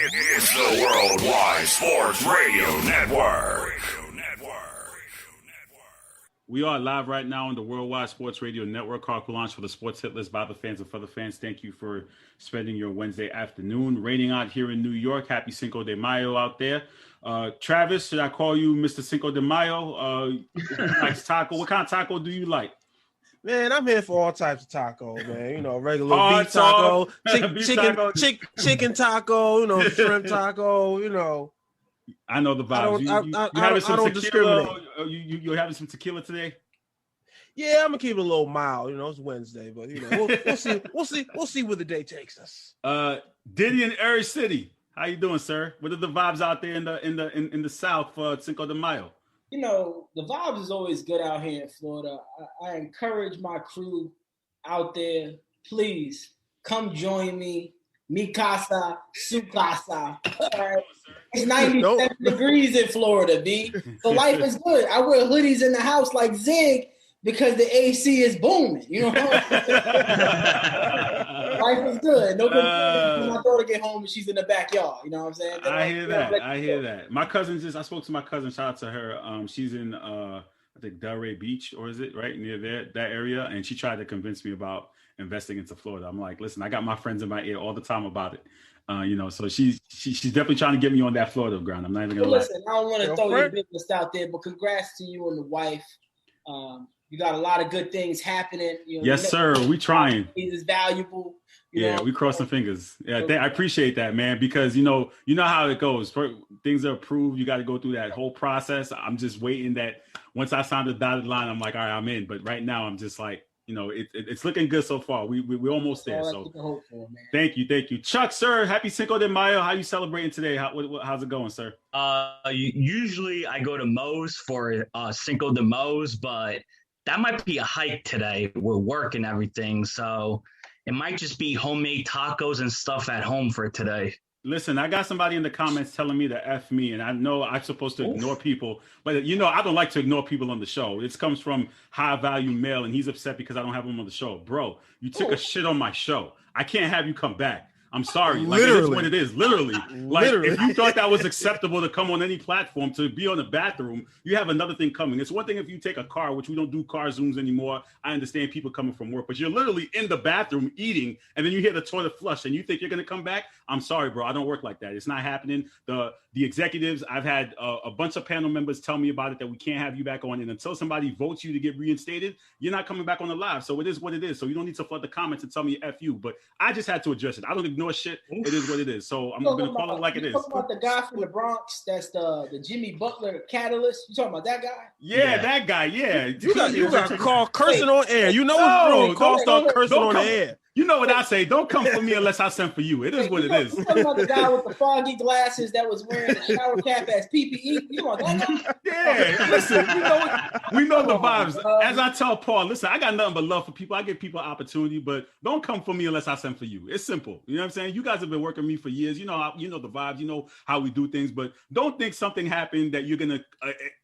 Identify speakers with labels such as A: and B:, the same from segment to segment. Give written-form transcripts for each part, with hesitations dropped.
A: It's the Worldwide Sports Radio Network.
B: We are live right now on the Worldwide Sports Radio Network. Carpool launch for the sports hit list by the fans and for the fans. Thank you for spending your Wednesday afternoon. Raining out here in New York. Happy Cinco de Mayo out there. Travis, should I call you Mr. Cinco de Mayo? Likes taco. What kind of taco do you like?
C: Man, I'm here for all types of taco, man. You know, regular beef taco, chicken taco, you know, shrimp taco, you know.
B: I know the vibes.
C: I don't discriminate.
B: You having some tequila today?
C: Yeah, I'm gonna keep it a little mild. You know, it's Wednesday, but you know, we'll see where the day takes us.
B: Diddy in Erie City, how you doing, sir? What are the vibes out there in the South for Cinco de Mayo?
D: You know, the vibes is always good out here in Florida. I encourage my crew out there, please come join me. Mi casa, su casa. Right. It's 97 degrees in Florida, B. So life is good. I wear hoodies in the house like Zig because the AC is booming. You know what I'm saying? Life is good. No complaints when my daughter get home and she's in the backyard. You know what I'm saying?
B: I hear that. My cousin I spoke to my cousin. Shout out to her. She's in I think Delray Beach, or is it right near that area? And she tried to convince me about investing into Florida. I'm like, listen, I got my friends in my ear all the time about it. You know, so she's definitely trying to get me on that Florida ground. I'm not even gonna
D: listen. I don't want to throw your business out there, but congrats to you and the wife. You got a lot of good things happening. You know,
B: yes, sir. We trying.
D: It is valuable. You know?
B: We crossing fingers. Yeah, I appreciate that, man, because you know how it goes. Things are approved. You got to go through that whole process. I'm just waiting that once I sign the dotted line, I'm like, all right, I'm in. But right now, I'm just like, you know, it's looking good so far. We're almost there. So thank you. Chuck, sir, happy Cinco de Mayo. How you celebrating today? How's it going, sir?
E: Usually I go to Moe's for Cinco de Moe's, but that might be a hike today with work and everything. So it might just be homemade tacos and stuff at home for today.
B: Listen, I got somebody in the comments telling me to F me, and I know I'm supposed to ignore people, but you know, I don't like to ignore people on the show. This comes from High Value Male, and he's upset because I don't have him on the show. Bro, you took a shit on my show. I can't have you come back. I'm sorry. Like, it is what it is. Literally. If you thought that was acceptable to come on any platform, to be on the bathroom, you have another thing coming. It's one thing if you take a car, which we don't do car Zooms anymore. I understand people coming from work, but you're literally in the bathroom eating, and then you hear the toilet flush, and you think you're going to come back? I'm sorry, bro. I don't work like that. It's not happening. The executives, I've had a bunch of panel members tell me about it, that we can't have you back on. And until somebody votes you to get reinstated, you're not coming back on the live. So it is what it is. So you don't need to flood the comments and tell me F you. But I just had to address it. I don't ignore shit. It is what it is. So I'm going to call it like it is.
D: You talking about the guy from the Bronx that's the Jimmy Butler catalyst? You talking about that guy?
B: Yeah, that guy. Yeah.
C: You got to call cursing on air. You know what's wrong. Call start cursing on the air.
B: You know what I say. Don't come for me unless I send for you. It is what it is.
D: You talking about the guy with the foggy glasses that was wearing a shower cap as PPE? You know that guy?
B: Yeah. Listen, we know the vibes. As I tell Paul, listen, I got nothing but love for people. I give people opportunity, but don't come for me unless I send for you. It's simple. You know what I'm saying? You guys have been working with me for years. You know the vibes. You know how we do things, but don't think something happened that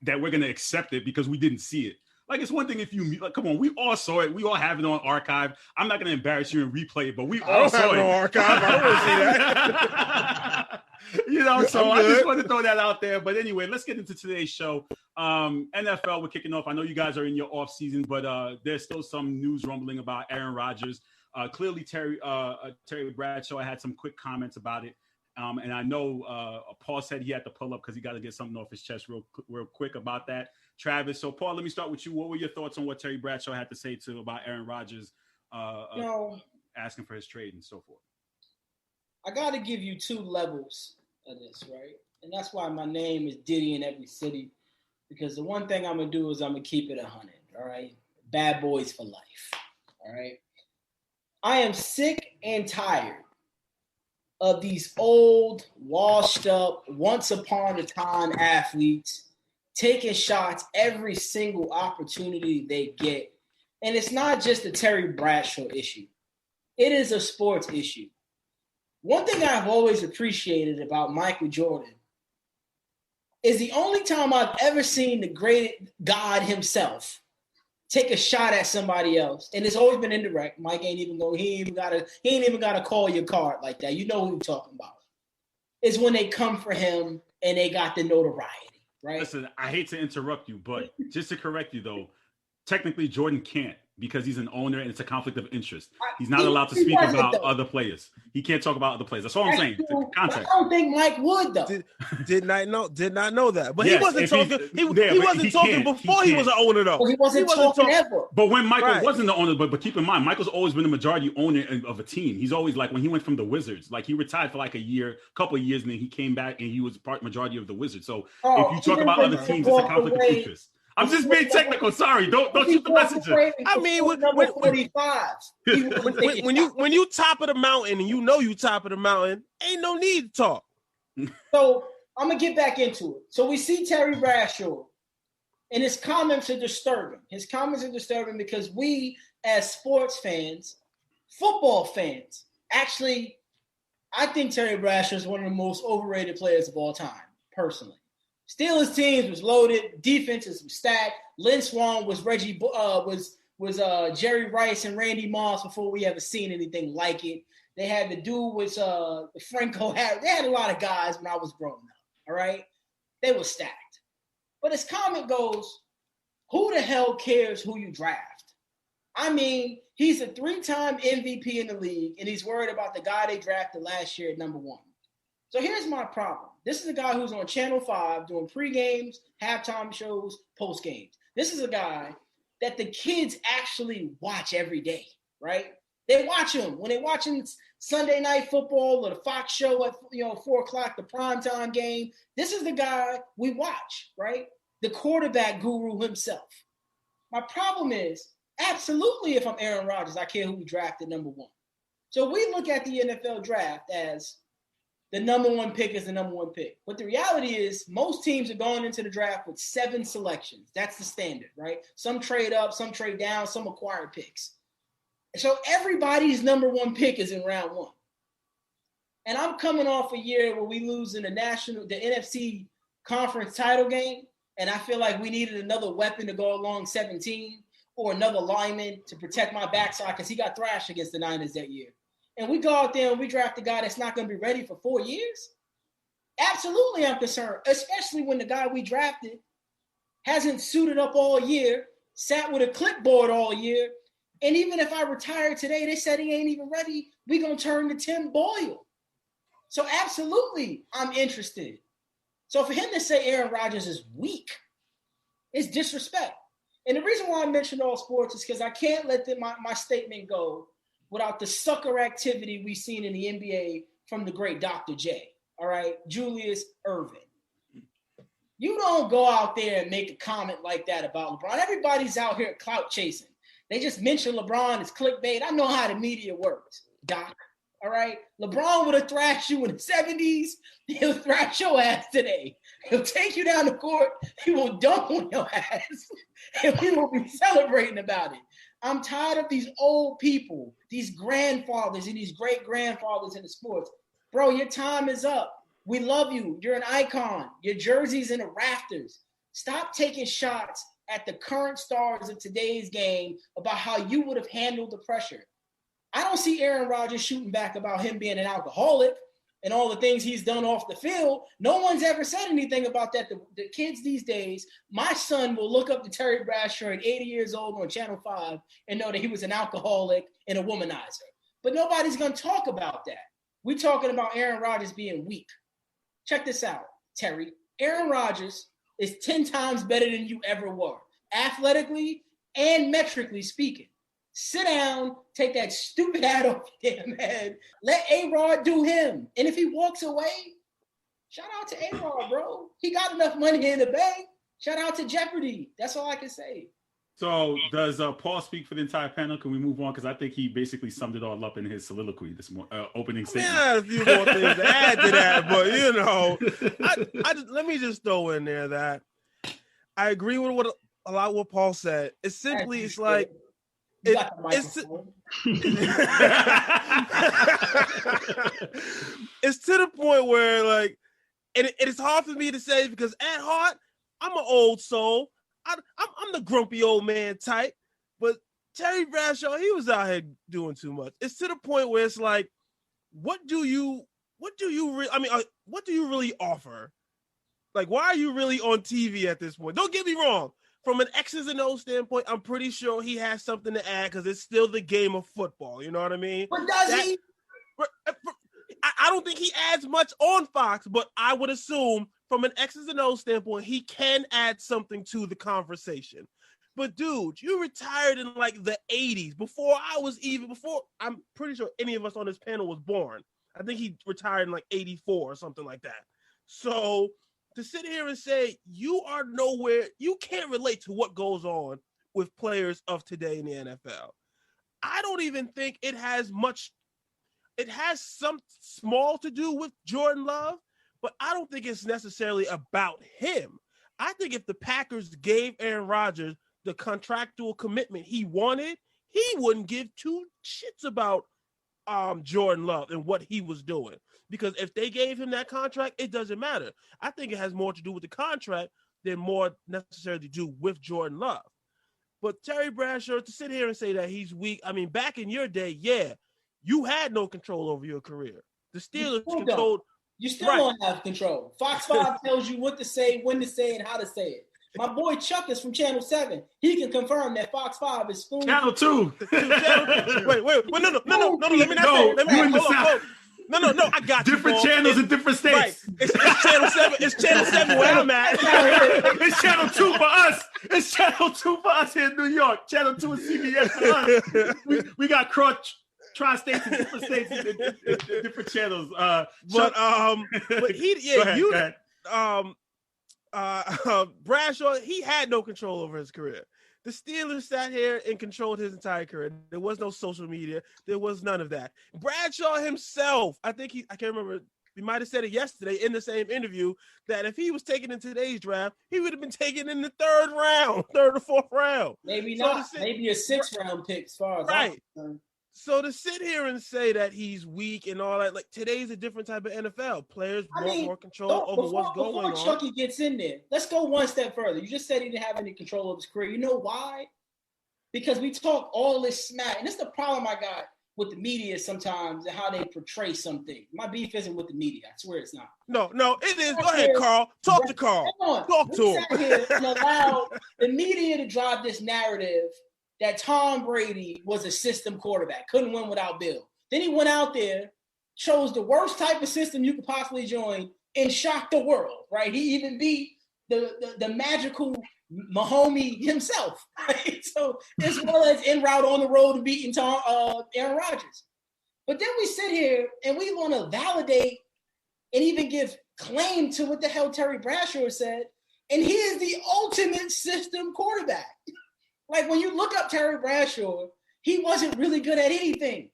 B: that we're gonna accept it because we didn't see it. Like, it's one thing if you come on, we all saw it. We all have it on archive. I'm not going to embarrass you and replay it, but we all saw it.
C: On archive. I don't want to see that.
B: So I just want to throw that out there. But anyway, let's get into today's show. NFL, we're kicking off. I know you guys are in your off season, but there's still some news rumbling about Aaron Rodgers. Clearly, Terry Bradshaw had some quick comments about it. And I know Paul said he had to pull up because he got to get something off his chest real quick about that. Travis, so Paul, let me start with you. What were your thoughts on what Terry Bradshaw had to say about Aaron Rodgers asking for his trade and so forth?
D: I got to give you two levels of this, right? And that's why my name is Diddy in every city, because the one thing I'm going to do is I'm going to keep it 100, all right? Bad boys for life, all right? I am sick and tired of these old, washed up, once upon a time athletes taking shots every single opportunity they get. And it's not just a Terry Bradshaw issue. It is a sports issue. One thing I've always appreciated about Michael Jordan is the only time I've ever seen the great God himself take a shot at somebody else, and it's always been indirect. Mike ain't even gotta call your card like that. You know who I'm talking about. is when they come for him and they got the notoriety, right?
B: Listen, I hate to interrupt you, but just to correct you though, technically Jordan can't because he's an owner and it's a conflict of interest. He's not allowed to speak about other players. He can't talk about other players. That's all I'm saying. Context.
D: I don't think Mike would though.
C: Did not know that. But he wasn't talking. He wasn't talking before he was an owner though.
D: Well, he wasn't talking ever.
B: But when Michael wasn't the owner, but keep in mind, Michael's always been the majority owner of a team. He's always like when he went from the Wizards, like he retired for like a couple of years, and then he came back and he was majority of the Wizards. So if you talk about other teams, it's a conflict of interest. I'm just being technical. Sorry, don't shoot the messenger.
C: I mean, when you top of the mountain and you know you top of the mountain, ain't no need to talk.
D: So I'm gonna get back into it. So we see Terry Bradshaw, and his comments are disturbing. His comments are disturbing because we, as sports fans, football fans, actually, I think Terry Bradshaw is one of the most overrated players of all time, personally. Steelers teams was loaded, defenses was stacked. Lynn Swan was Jerry Rice and Randy Moss before we ever seen anything like it. They had the dude with Franco Harris. They had a lot of guys when I was growing up. All right, they were stacked. But his comment goes, "Who the hell cares who you draft?" I mean, he's a 3-time MVP in the league, and he's worried about the guy they drafted last year at number 1. So here's my problem. This is a guy who's on Channel 5 doing pre-games, halftime shows, post-games. This is a guy that the kids actually watch every day, right? They watch him. When they're watching Sunday Night Football or the Fox show at 4 o'clock, the primetime game, this is the guy we watch, right? The quarterback guru himself. My problem is, absolutely, if I'm Aaron Rodgers, I care who we drafted number 1. So we look at the NFL draft as the number 1 pick is the number 1 pick. But the reality is most teams are going into the draft with 7 selections. That's the standard, right? Some trade up, some trade down, some acquire picks. So everybody's number 1 pick is in round 1. And I'm coming off a year where we lose in the NFC conference title game. And I feel like we needed another weapon to go along 17 or another lineman to protect my backside because he got thrashed against the Niners that year. And we go out there and we draft a guy that's not going to be ready for 4 years? Absolutely, I'm concerned, especially when the guy we drafted hasn't suited up all year, sat with a clipboard all year, and even if I retire today, they said he ain't even ready, we're going to turn to Tim Boyle. So absolutely, I'm interested. So for him to say Aaron Rodgers is weak is disrespect. And the reason why I mentioned all sports is because I can't let my statement go without the sucker activity we've seen in the NBA from the great Dr. J, all right, Julius Erving. You don't go out there and make a comment like that about LeBron. Everybody's out here clout chasing. They just mention LeBron as clickbait. I know how the media works, Doc, all right? LeBron would have thrashed you in the 70s. He'll thrash your ass today. He'll take you down the court. He will dunk on your ass, and we will be celebrating about it. I'm tired of these old people, these grandfathers and these great-grandfathers in the sports. Bro, your time is up. We love you. You're an icon. Your jersey's in the rafters. Stop taking shots at the current stars of today's game about how you would have handled the pressure. I don't see Aaron Rodgers shooting back about him being an alcoholic and all the things he's done off the field. No one's ever said anything about that. The kids these days, my son will look up to Terry Bradshaw at 80 years old on Channel 5 and know that he was an alcoholic and a womanizer. But nobody's going to talk about that. We're talking about Aaron Rodgers being weak. Check this out, Terry. Aaron Rodgers is 10 times better than you ever were, athletically and metrically speaking. Sit down, take that stupid hat off your damn head, let A-Rod do him. And if he walks away, shout out to A-Rod, bro. He got enough money in the bank. Shout out to Jeopardy. That's all I can say.
B: So does Paul speak for the entire panel? Can we move on? Because I think he basically summed it all up in his soliloquy this opening statement.
C: I had a few more things to add to that, but let me just throw in there that I agree with a lot of what Paul said. It's simply, it's like, it's to the point where, like, and it's hard for me to say because at heart, I'm an old soul. I'm the grumpy old man type, but Terry Bradshaw, he was out here doing too much. It's to the point where it's like, what do you what do you really offer? Like, why are you really on TV at this point? Don't get me wrong. From an X's and O's standpoint, I'm pretty sure he has something to add because it's still the game of football. You know what I mean?
D: But does he?
C: I don't think he adds much on Fox, but I would assume from an X's and O's standpoint, he can add something to the conversation. But dude, you retired in like the 80s before I'm pretty sure any of us on this panel was born. I think he retired in like 84 or something like that. So to sit here and say you are nowhere, you can't relate to what goes on with players of today in the NFL. I don't even think it has much. It has some small to do with Jordan Love, but I don't think it's necessarily about him. I think if the Packers gave Aaron Rodgers the contractual commitment he wanted, he wouldn't give two shits about Jordan Love and what he was doing. Because if they gave him that contract, it doesn't matter. I think it has more to do with the contract than more necessarily to do with Jordan Love. But Terry Bradshaw, to sit here and say that he's weak, I mean, back in your day, yeah, you had no control over your career. The Steelers controlled.
D: You still don't have control. Fox 5 tells you what to say, when to say, and how to say it. My boy Chuck is from Channel 7. He can confirm that Fox 5 is full.
B: Channel 2.
C: Wait, no, let me not say. No, I got
B: different channels in different states.
C: Right. It's Channel 7. It's Channel 7 where I'm at.
B: It's Channel 2 for us. It's Channel 2 for us here in New York. Channel 2 is CBS for us. We got tri-states in different states, different channels.
C: But he, Bradshaw, he had no control over his career. The Steelers sat here and controlled his entire career. There was no social media. There was none of that. Bradshaw himself, I can't remember, he might have said it yesterday in the same interview, that if he was taken in today's draft, he would have been taken in the third or fourth round.
D: Maybe not. Maybe a sixth round pick as far as
C: right. So to sit here and say that he's weak and all that, like today's a different type of NFL. Players want more control over what's going on.
D: Before Chucky gets in there, let's go one step further. You just said he didn't have any control of his career. You know why? Because we talk all this smack, and this is the problem I got with the media sometimes and how they portray something. My beef isn't with the media. I swear it's not.
C: No, it is. Go ahead, Carl. Talk to Carl. Talk to him.
D: Sat here and allowed the media to drive this narrative that Tom Brady was a system quarterback, couldn't win without Bill. Then he went out there, chose the worst type of system you could possibly join, and shocked the world, right? He even beat the magical Mahomes himself, right? So as well as en route on the road to beating Aaron Rodgers. But then we sit here and we want to validate and even give claim to what the hell Terry Bradshaw said, and he is the ultimate system quarterback. Like, when you look up Terry Bradshaw, he wasn't really good at anything.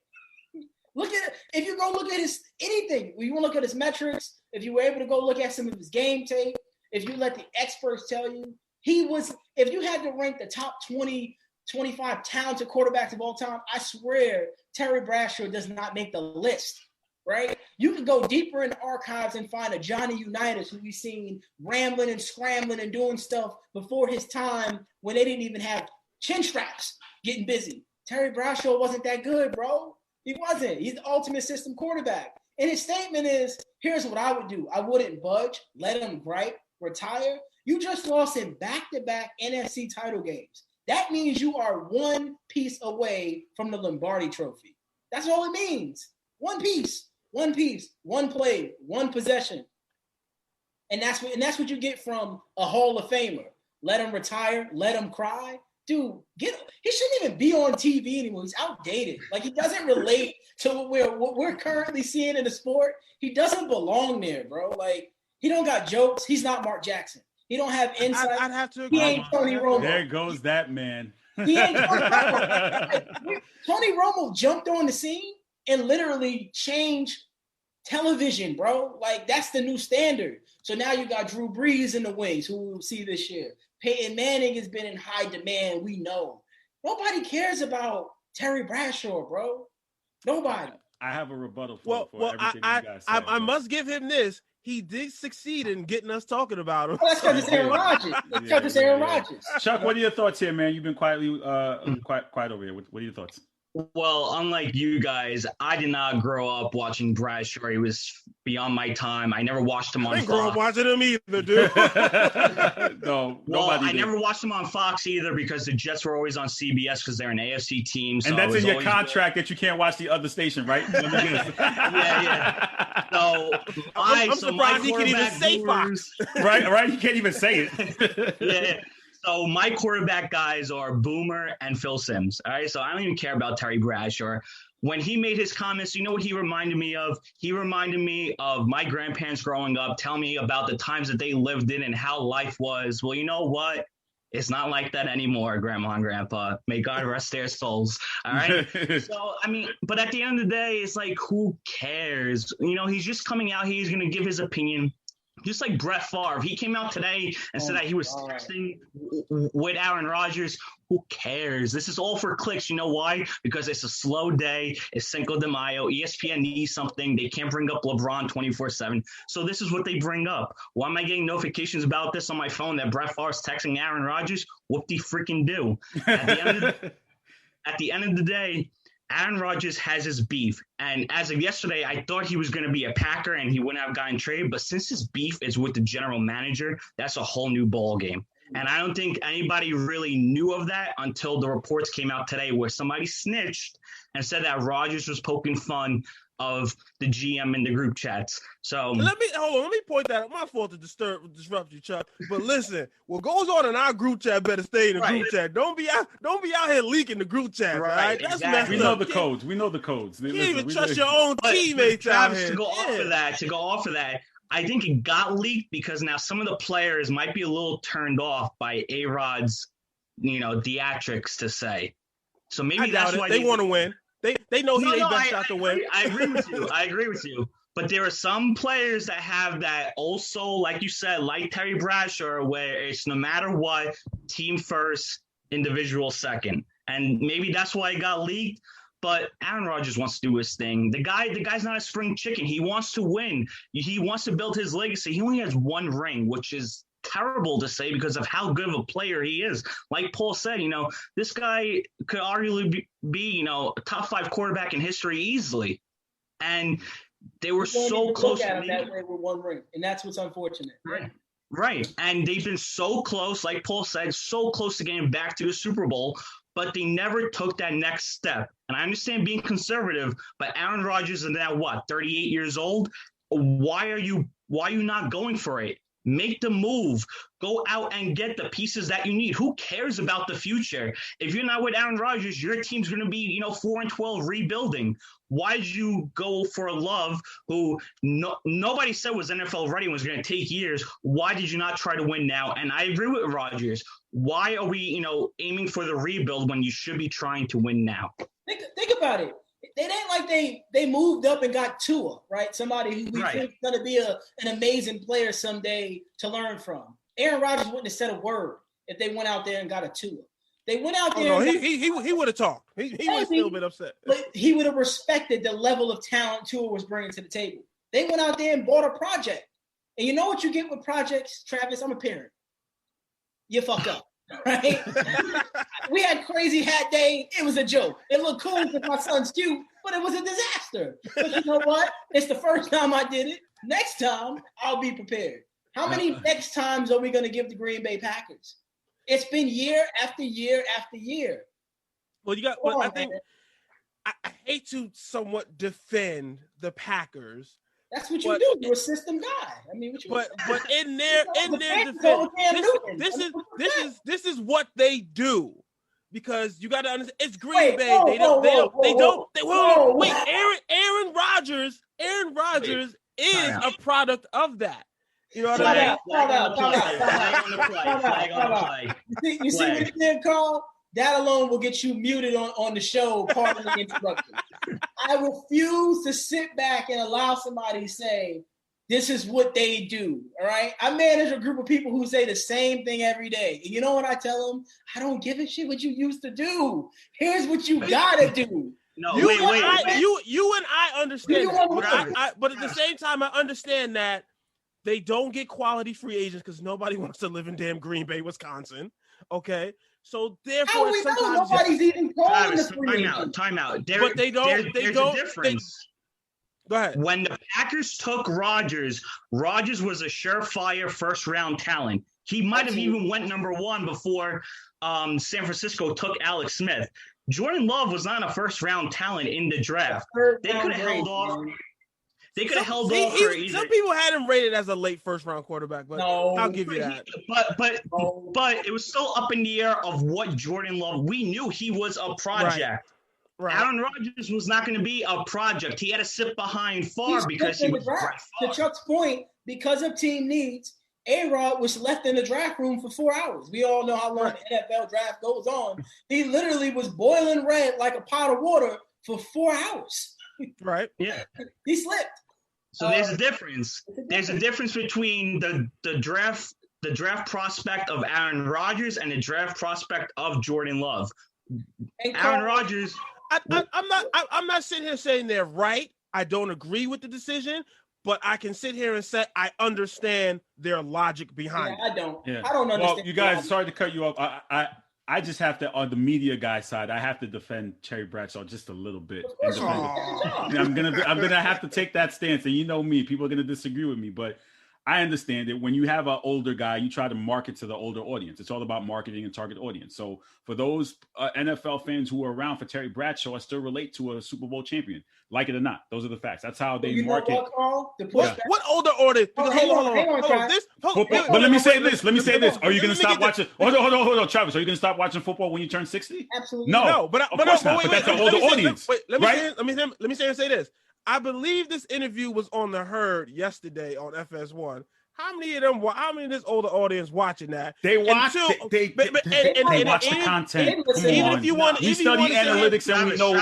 D: If you go look at anything, you want to look at his metrics, if you were able to go look at some of his game tape, if you let the experts tell you, if you had to rank the top 20, 25 talented quarterbacks of all time, I swear Terry Bradshaw does not make the list, right? You can go deeper in the archives and find a Johnny Unitas who we've seen rambling and scrambling and doing stuff before his time when they didn't even have chin straps, getting busy. Terry Bradshaw wasn't that good, bro. He wasn't. He's the ultimate system quarterback. And his statement is, here's what I would do. I wouldn't budge, let him gripe, retire. You just lost in back-to-back NFC title games. That means you are one piece away from the Lombardi trophy. That's all it means. One piece, one play, one possession. And that's what you get from a Hall of Famer. Let him retire, let him cry. Dude, he shouldn't even be on TV anymore. He's outdated. Like, he doesn't relate to what we're currently seeing in the sport. He doesn't belong there, bro. Like, he don't got jokes. He's not Mark Jackson. He don't have insight.
C: I'd have to agree.
D: He ain't Tony Romo.
B: There goes that man.
D: He ain't Tony Romo. Tony Romo jumped on the scene and literally changed television, bro. Like, that's the new standard. So now you got Drew Brees in the wings, who we'll see this year. Peyton Manning has been in high demand. We know. Nobody cares about Terry Bradshaw, bro. Nobody.
B: I have a rebuttal
C: for
B: everything you guys said.
C: I must give him this. He did succeed in getting us talking about him.
D: Well, that's because it's Aaron Rodgers. That's because it's Aaron Rodgers.
B: Chuck, what are your thoughts here, man? You've been quietly quiet over here. What are your thoughts?
E: Well, unlike you guys, I did not grow up watching Bradshaw. He was beyond my time. I never watched him
C: I
E: on
C: didn't grow up
E: Fox.
C: watching him either, dude.
B: No,
E: Well,
B: nobody
E: I
B: did.
E: never watched him on Fox either because the Jets were always on CBS because they're an AFC team. So
B: And that's
E: it was
B: in your
E: always
B: contract that you can't watch the other station, right? Let me guess.
E: Yeah. So
C: I'm surprised he can even say Fox.
B: Right. You can't even say it.
E: Yeah. So my quarterback guys are Boomer and Phil Simms. All right. So I don't even care about Terry Bradshaw. When he made his comments, you know what he reminded me of? He reminded me of my grandparents growing up, telling me about the times that they lived in and how life was. Well, you know what? It's not like that anymore, Grandma and Grandpa. May God rest their souls. All right. So, I mean, but at the end of the day, it's like, who cares? You know, he's just coming out. He's going to give his opinion. Just like Brett Favre, he came out today and said that he was texting with Aaron Rodgers. Who cares? This is all for clicks. You know why? Because it's a slow day. It's Cinco de Mayo. ESPN needs something. They can't bring up LeBron 24/7. So this is what they bring up. Why am I getting notifications about this on my phone that Brett Favre's texting Aaron Rodgers? Whoop-de-freaking do. At the end of the day, Aaron Rodgers has his beef. And as of yesterday, I thought he was going to be a Packer and he wouldn't have gotten traded. But since his beef is with the general manager, that's a whole new ball game. And I don't think anybody really knew of that until the reports came out today where somebody snitched and said that Rodgers was poking fun of the GM in the group chats. So
C: Let me point that out. My fault to disrupt you, Chuck. But listen, what goes on in our group chat better stay in the group chat. Don't be out here leaking the group chat. Right? All right? That's
E: Exactly.
C: messed
B: We
C: up.
B: know the codes. We know the codes.
C: You can't even trust your own teammates out
E: Travis,
C: here.
E: to go off of that, I think it got leaked because now some of the players might be a little turned off by A-Rod's, theatrics to say. So maybe that's why
C: they want to win. They know their best shot to win.
E: I agree with you. But there are some players that have that also, like you said, like Terry Bradshaw, where it's no matter what, team first, individual second. And maybe that's why it got leaked. But Aaron Rodgers wants to do his thing. The guy's not a spring chicken. He wants to win. He wants to build his legacy. He only has one ring, which is terrible to say because of how good of a player he is. Like Paul said, this guy could arguably be a top 5 quarterback in history easily. And they were so close
D: to him that way with one ring, and that's what's unfortunate.
E: Right. And they've been so close, like Paul said, so close to getting back to the Super Bowl, but they never took that next step. And I understand being conservative, but Aaron Rodgers is now 38 years old? Why are you not going for it? Make the move. Go out and get the pieces that you need. Who cares about the future? If you're not with Aaron Rodgers, your team's going to be, 4-12 rebuilding. Why did you go for a Love who nobody said was NFL ready and was going to take years? Why did you not try to win now? And I agree with Rodgers. Why are we, aiming for the rebuild when you should be trying to win now?
D: Think about it. It ain't like they moved up and got Tua, right? Somebody who we think is going to be an amazing player someday to learn from. Aaron Rodgers wouldn't have said a word if they went out there and got a Tua. They went out there.
C: He would have talked. He would have still been upset.
D: But he would have respected the level of talent Tua was bringing to the table. They went out there and bought a project. And you know what you get with projects, Travis? I'm a parent. You fuck up. Right? We had crazy hat day. It was a joke. It looked cool because my son's cute, but it was a disaster. But you know what? It's the first time I did it. Next time, I'll be prepared. How many next times are we going to give the Green Bay Packers? It's been year after year after year.
C: Well, I hate to somewhat defend the Packers.
D: That's what you do. You're a system guy. I mean,
C: but in their defense, this is what they do, because you got to understand it's Green Bay. Wait, Aaron Rodgers is a product of that. You know what I mean?
D: You see what you did, Carl? That alone will get you muted on the show, pardon the interruption. I refuse to sit back and allow somebody to say, this is what they do, all right? I manage a group of people who say the same thing every day. And you know what I tell them? I don't give a shit what you used to do. Here's what you got to do.
C: No, you and I understand that. But at the same time, I understand that they don't get quality free agents because nobody wants to live in damn Green Bay, Wisconsin. Okay, so
D: How
C: therefore
D: we know
C: sometimes
D: nobody's even calling the free
E: Travis,
D: agent?
E: time out.
C: But they don't.
E: There's a difference.
C: Go ahead.
E: When the Packers took Rodgers was a surefire first-round talent. He might have even went number one before San Francisco took Alex Smith. Jordan Love was not a first-round talent in the draft. They could have held off. They could have held off for either.
C: Some people had him rated as a late first-round quarterback, but
D: No.
C: I'll give you that.
E: But it was still up in the air of what Jordan Love. We knew he was a project.
C: Right.
E: Aaron Rodgers was not going to be a project. He had to sit behind far because he was Brett Favre.
D: To Chuck's point, because of team needs, A-Rod was left in the draft room for 4 hours. We all know how long the NFL draft goes on. He literally was boiling red like a pot of water for 4 hours.
C: Right.
E: Yeah.
D: He slipped.
E: So there's a difference. There's a difference between the draft prospect of Aaron Rodgers and the draft prospect of Jordan Love. Aaron Rodgers.
C: I'm not sitting here saying they're right. I don't agree with the decision, but I can sit here and say I understand their logic behind it.
D: I don't understand.
B: Well, you guys, sorry to cut you off. I just have to, on the media guy side, I have to defend Terry Bradshaw just a little bit. I'm gonna have to take that stance, and you know me, people are gonna disagree with me, but I understand it. When you have an older guy, you try to market to the older audience. It's all about marketing and target audience. So for those NFL fans who are around for Terry Bradshaw, I still relate to a Super Bowl champion, like it or not. Those are the facts. That's how they market.
C: What older audience? Hold on.
B: But let me say this. Are you going to stop watching? Hold on, Travis. Are you going to stop watching football when you turn 60?
D: Absolutely.
B: No. But that's the older audience.
C: Let me say this. I believe this interview was on the Herd yesterday on FS1. How many of this older audience watching that?
B: They watch. They watch the content.
C: Even if you want,
B: we study analytics and we know.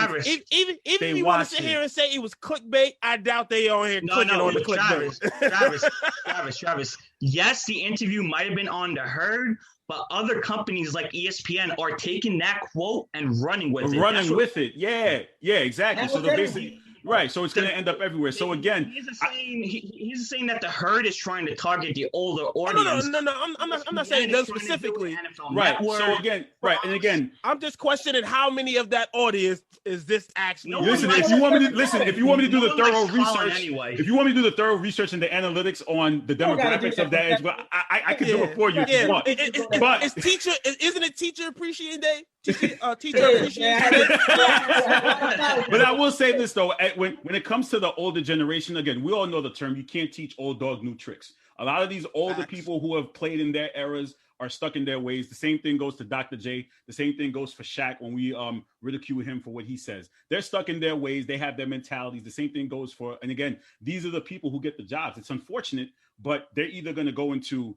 C: Even if you want to sit here and say it was clickbait, I doubt they on here clicking on the clickbait.
E: Travis. Yes, the interview might have been on the Herd, but other companies like ESPN are taking that quote and running with it. Yeah, exactly. So they're basically. Right, so it's going to end up everywhere. So again, he's saying that the Herd is trying to target the older audience.
C: No. I'm not saying that specifically.
B: Right. So again,
C: I'm just questioning how many of that audience is this actually.
B: Listen, if you want me to do the thorough research, if you want me to do the thorough research and the analytics on the demographics of that age, but I can do it for you if you want.
C: Isn't it Teacher Appreciation Day? Teacher Appreciation Day.
B: But I will say this though. When it comes to the older generation, again, we all know the term, you can't teach old dog new tricks. A lot of these older people who have played in their eras are stuck in their ways. The same thing goes to Dr. J. The same thing goes for Shaq when we ridicule him for what he says. They're stuck in their ways. They have their mentalities. The same thing goes for, and again, these are the people who get the jobs. It's unfortunate, but they're either going to go into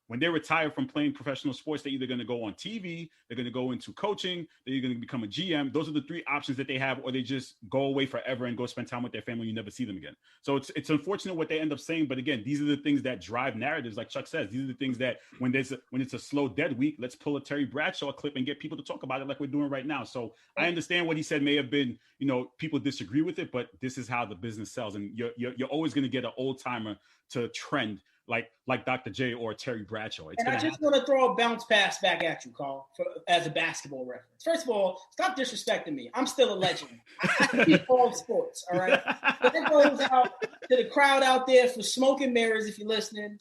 B: when they retire from playing professional sports, they're either going to go on TV, they're going to go into coaching, they're going to become a GM. Those are the three options that they have, or they just go away forever and go spend time with their family. You never see them again. So it's unfortunate what they end up saying. But again, these are the things that drive narratives. Like Chuck says, these are the things that when it's a slow dead week, let's pull a Terry Bradshaw clip and get people to talk about it like we're doing right now. So I understand what he said may have been, people disagree with it, but this is how the business sells. And you're always going to get an old timer to trend like Dr. J or Terry Bradshaw.
D: And I just want to throw a bounce pass back at you, Carl, as a basketball reference. First of all, stop disrespecting me. I'm still a legend. I keep all sports, all right? But that goes out to the crowd out there for Smoke and Mirrors, if you're listening.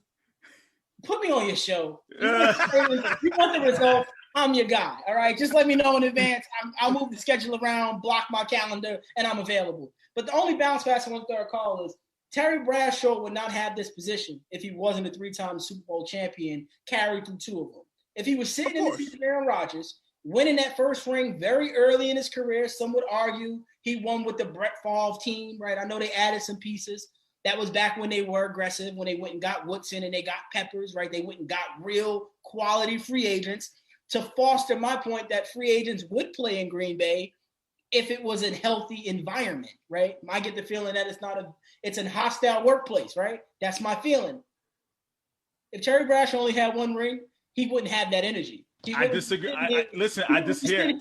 D: Put me on your show. You want the result, I'm your guy, all right? Just let me know in advance. I'll move the schedule around, block my calendar, and I'm available. But the only bounce pass I want to throw a call is Terry Bradshaw would not have this position if he wasn't a 3-time Super Bowl champion, carried through 2 of them. If he was sitting in the seat of Aaron Rodgers, winning that first ring very early in his career, some would argue he won with the Brett Favre team, right? I know they added some pieces. That was back when they were aggressive, when they went and got Woodson and they got Peppers, right? They went and got real quality free agents to foster my point that free agents would play in Green Bay if it was a healthy environment, right? I get the feeling that it's a hostile workplace, right? That's my feeling. If Terry Bradshaw only had 1 ring, he wouldn't have that energy.
B: I disagree. Listen, I just here.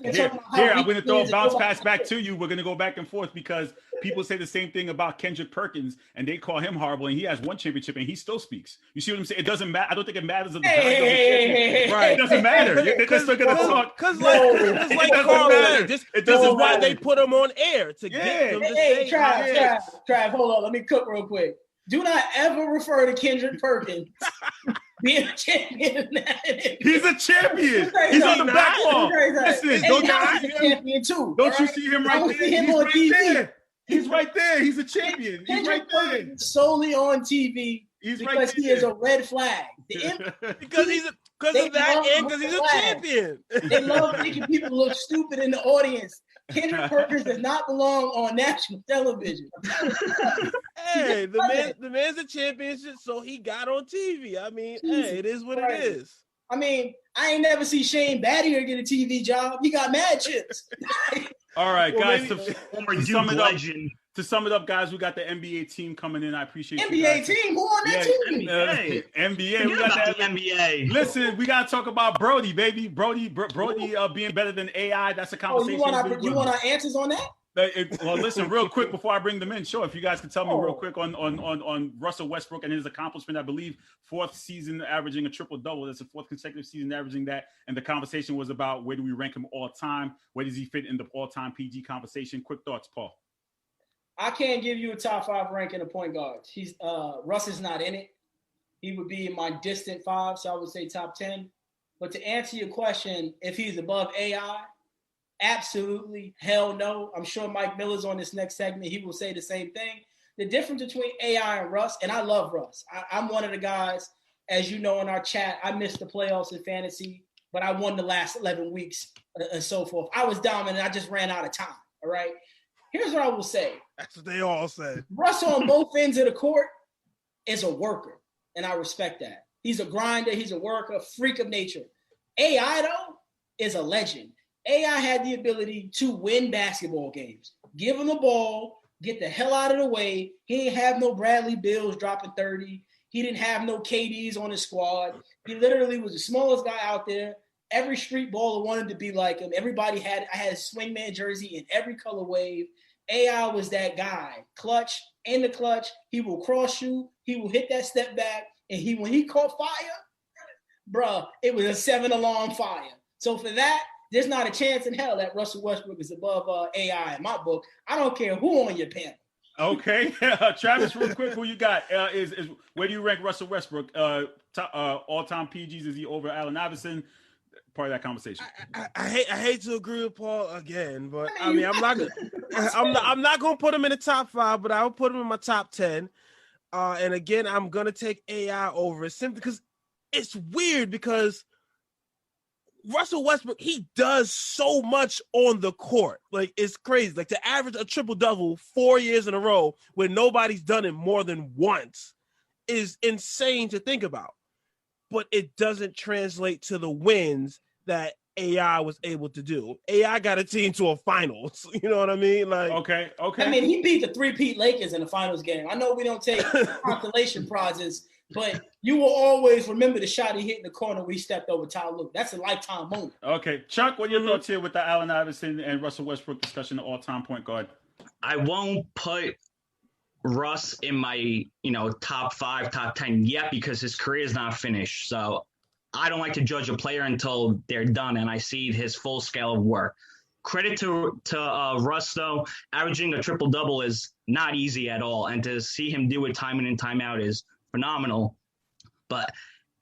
B: I'm going to throw a bounce pass back to you. We're going to go back and forth because people say the same thing about Kendrick Perkins, and they call him horrible, and he has one championship, and he still speaks. You see what I'm saying? It doesn't matter. I don't think it matters if the right. It doesn't matter. They're still going to talk.
C: Because like Carl said, it doesn't matter. They put him on air to get them to say.
D: Trav, hold on. Let me cook real quick. Do not ever refer to Kendrick Perkins being a champion.
B: He's a champion. He's on the back wall. Listen,
D: don't you see champion too?
B: Don't you see him right there? He's right there. He's a champion. He's right there.
D: Solely on TV because he is a red flag.
C: Because he's a champion.
D: They love making people look stupid in the audience. Kendrick Perkins does not belong on national television.
C: Hey, the man's a champion, so he got on TV. I mean, hey, it is what it is.
D: I mean, I ain't never see Shane Battier get a TV job. He got mad chips.
B: All right, guys. To sum it up, guys, we got the NBA team coming in. I appreciate
D: NBA team. Who on that team?
B: NBA. We got the NBA. Listen, we got to talk about Brody, baby. Brody being better than AI. That's a conversation.
D: You want our answers on that?
B: Well, listen, real quick before I bring them in, sure. If you guys could tell me real quick on Russell Westbrook and his accomplishment, I believe fourth season averaging a triple-double. That's the fourth consecutive season averaging that. And the conversation was about where do we rank him all time? Where does he fit in the all-time PG conversation? Quick thoughts, Paul.
D: I can't give you a top 5 ranking of point guards. Russ is not in it. He would be in my distant 5, so I would say top 10. But to answer your question, if he's above AI, absolutely, hell no. I'm sure Mike Miller's on this next segment. He will say the same thing. The difference between AI and Russ, and I love Russ. I'm one of the guys, as you know in our chat, I missed the playoffs in fantasy, but I won the last 11 weeks and so forth. I was dominant. I just ran out of time, all right? Here's what I will say.
C: That's what they all say.
D: Russ on both ends of the court is a worker, and I respect that. He's a grinder. He's a worker, freak of nature. AI, though, is a legend. AI had the ability to win basketball games. Give him the ball, get the hell out of the way. He didn't have no Bradley Bills dropping 30. He didn't have no KDs on his squad. He literally was the smallest guy out there. Every street baller wanted to be like him. I had a swingman jersey in every color wave. AI was that guy. Clutch, in the clutch. He will cross shoot. He will hit that step back. And when he caught fire, bruh, it was a 7-alarm fire. So for that, there's not a chance in hell that Russell Westbrook is above AI in my book. I don't care who on your panel.
B: Okay. Travis, real quick, who you got? Is where do you rank Russell Westbrook? All-time PGs, is he over Allen Iverson? Part of that conversation.
C: I hate to agree with Paul again, but I'm not gonna put him in the top 5, but I'll put him in my top 10. And again, I'm gonna take AI over it simply because it's weird because Russell Westbrook, he does so much on the court. Like, it's crazy. Like, to average a triple-double 4 years in a row when nobody's done it more than once is insane to think about. But it doesn't translate to the wins that AI was able to do. AI got a team to a finals. You know what I mean? Like,
B: okay.
D: I mean, he beat the 3-peat Lakers in the finals game. I know we don't take consolation prizes, but you will always remember the shot he hit in the corner where he stepped over Ty Lue. That's a lifetime moment.
B: Okay. Chuck, what are your thoughts here with the Allen Iverson and Russell Westbrook discussion of all-time point guard?
E: I won't put Russ in my, top 5, top 10 yet because his career is not finished. So I don't like to judge a player until they're done and I see his full scale of work. Credit to Russ, though. Averaging a triple-double is not easy at all. And to see him do it time in and time out is phenomenal. But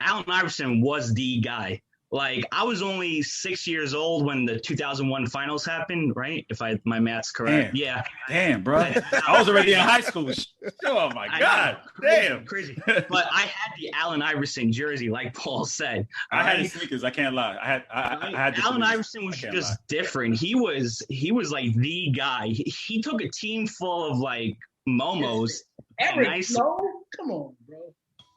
E: Allen Iverson was the guy. Like, I was only 6 years old when the 2001 finals happened, right? If my math's correct.
B: Damn, bro. I was already in high school. Oh, my God. Damn.
E: Crazy. But I had the Allen Iverson jersey, like Paul said.
B: I had the sneakers. I can't lie. I had
E: Allen Iverson was just different. He was like the guy. He took a team full of, like, momos.
D: Eric, come on, bro.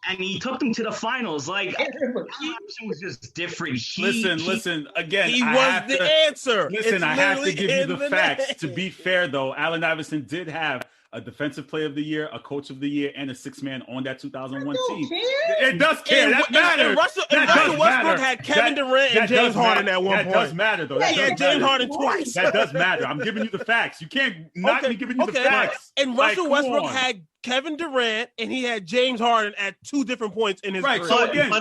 E: And he took them to the finals. Like, Iverson was just different.
B: Listen. Again,
C: he was the answer.
B: Listen, I have to give you the facts. To be fair, though, Allen Iverson did have a defensive player of the year, a coach of the year, and a sixth man on that 2001 team.
D: Care.
B: It does care. That matters.
C: And Russell Westbrook had Kevin Durant and James Harden at one point.
B: That does matter, though.
C: He had James Harden twice.
B: That does matter. I'm giving you the facts. You can't not be giving you the facts.
C: And Russell Westbrook had Kevin Durant and he had James Harden at two different points in his career.
B: So again,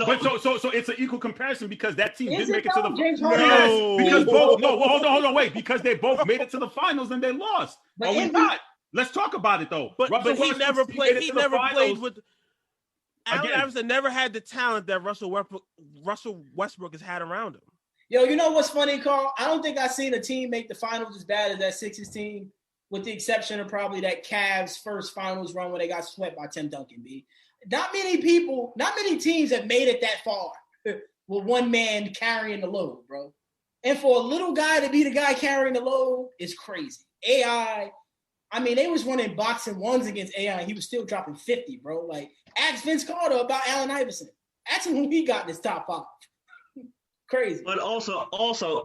B: so it's an equal comparison because that team did make it to the
D: James
B: Harden?
D: No.
B: Because both hold on, wait, because they both made it to the finals and they lost.
D: But
B: we not? Let's talk about it though.
C: But he never played. He never played with. Allen Iverson never had the talent that Russell Westbrook has had around him.
D: Yo, you know what's funny, Carl? I don't think I've seen a team make the finals as bad as that Sixers team, with the exception of probably that Cavs first finals run where they got swept by Tim Duncan. B. Not many teams have made it that far with one man carrying the load, bro. And for a little guy to be the guy carrying the load is crazy. AI. I mean, they was running boxing ones against AI. And he was still dropping 50, bro. Like, ask Vince Carter about Allen Iverson. Ask him who he got in his top 5. Crazy.
E: But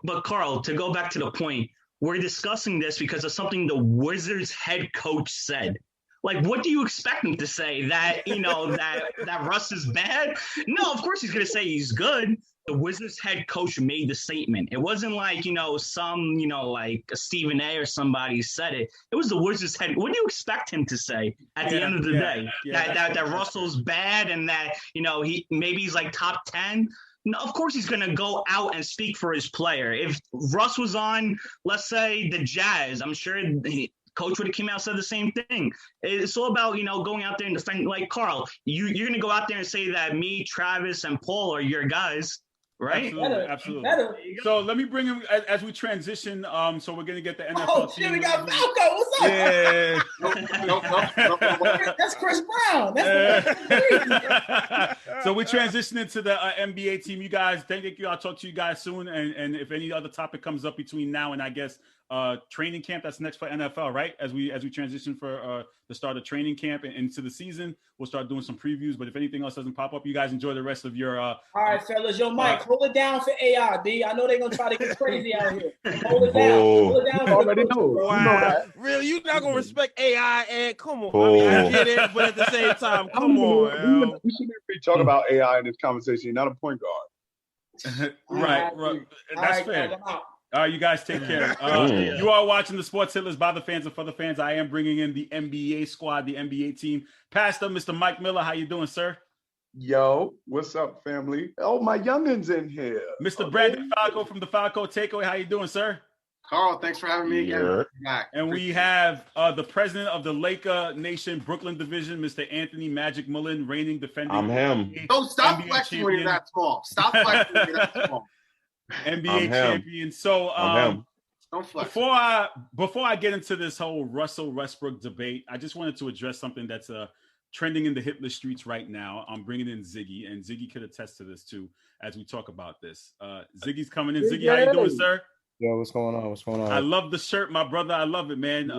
E: but Carl, to go back to the point, we're discussing this because of something the Wizards head coach said. Like, what do you expect him to say? That, that Russ is bad? No, of course he's going to say he's good. The Wizards head coach made the statement. It wasn't like, like Stephen A or somebody said it. It was the Wizards head. What do you expect him to say at the end of the day? That Russell's bad and that, he's like top 10? No, of course he's going to go out and speak for his player. If Russ was on, let's say, the Jazz, I'm sure coach would have came out and said the same thing. It's all about, going out there and defending. Like, Carl, you're going to go out there and say that me, Travis, and Paul are your guys. Right?
B: Absolutely.
D: Better.
B: So let me bring him as we transition. So we're gonna get the NFL.
D: Oh shit, we got Falco. What's up?
B: Yeah.
D: That's Chris Brown.
B: So we transition into the NBA team. You guys, thank you. I'll talk to you guys soon. And if any other topic comes up between now and I guess training camp, that's next for NFL, right? As we transition for the start of training camp and into the season, we'll start doing some previews. But if anything else doesn't pop up, you guys enjoy the rest of your.
D: All right, fellas, yo, Mike, hold it down for AI, B. I know they're gonna try to get crazy out here. Hold it down. Hold it down.
F: Already know.
C: Wow.
F: You know that.
C: Really, you're not gonna respect AI? And come on, I mean, I get it, but at the same time, come on.
F: We shouldn't be talking about AI in this conversation. You're not a point guard.
B: Right. That's fair. All right, you guys take care. You are watching the Sports Hitlers by the fans and for the fans. I am bringing in the NBA squad, the NBA team. Pastor, Mr. Mike Miller, how you doing, sir?
F: Yo, what's up, family? Oh, my youngin's in here.
B: Mr. Brandon Falco from the Falco Takeaway. How you doing, sir?
G: Carl, thanks for having me again.
F: Yeah.
B: And we have the president of the Laker Nation Brooklyn division, Mr. Anthony Magic Mullen, reigning defending.
H: I'm him.
G: Don't stop flexing when you're that small. Stop flexing when you're that small.
B: NBA champion. So
G: don't flex.
B: before I get into this whole Russell Westbrook debate, I just wanted to address something that's trending in the hitless streets right now. I'm bringing in Ziggy, and Ziggy could attest to this too as we talk about this. Ziggy's coming in. Ziggy, how you doing, sir?
H: Yo, what's going on?
B: I love the shirt, my brother. I love it, man.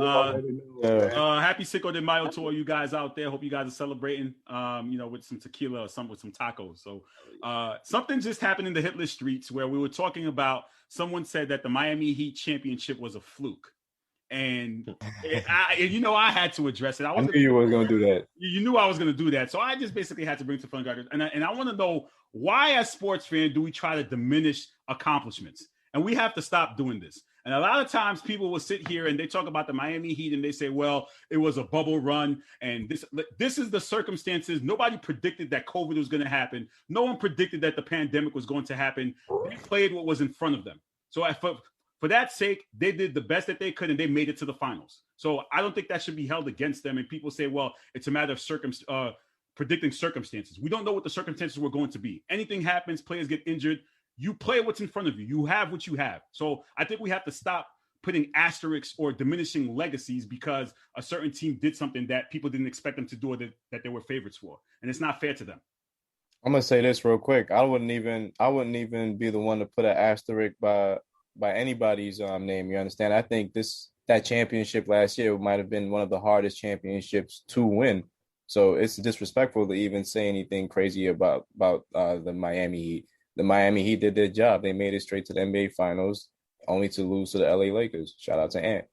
B: Happy Cinco de Mayo to all you guys out there. Hope you guys are celebrating, with some tequila or with some tacos. So something just happened in the hitless streets where we were talking about, someone said that the Miami Heat championship was a fluke. And I had to address it.
H: I knew you were going to do that.
B: You knew I was going to do that. So I just basically had to bring to front guard. And I want to know, why as sports fans do we try to diminish accomplishments? And we have to stop doing this. And a lot of times people will sit here and they talk about the Miami Heat and they say, well, it was a bubble run. And this is the circumstances. Nobody predicted that COVID was going to happen. No one predicted that the pandemic was going to happen. They played what was in front of them. So for that sake, they did the best that they could and they made it to the finals. So I don't think that should be held against them. And people say, well, it's a matter of predicting circumstances. We don't know what the circumstances were going to be. Anything happens, players get injured. You play what's in front of you. You have what you have. So I think we have to stop putting asterisks or diminishing legacies because a certain team did something that people didn't expect them to do or that they were favorites for. And it's not fair to them.
H: I'm gonna say this real quick. I wouldn't even be the one to put an asterisk by anybody's name. You understand? I think that championship last year might have been one of the hardest championships to win. So it's disrespectful to even say anything crazy about the Miami Heat. The Miami Heat did their job. They made it straight to the NBA Finals, only to lose to the LA Lakers. Shout out to Ant.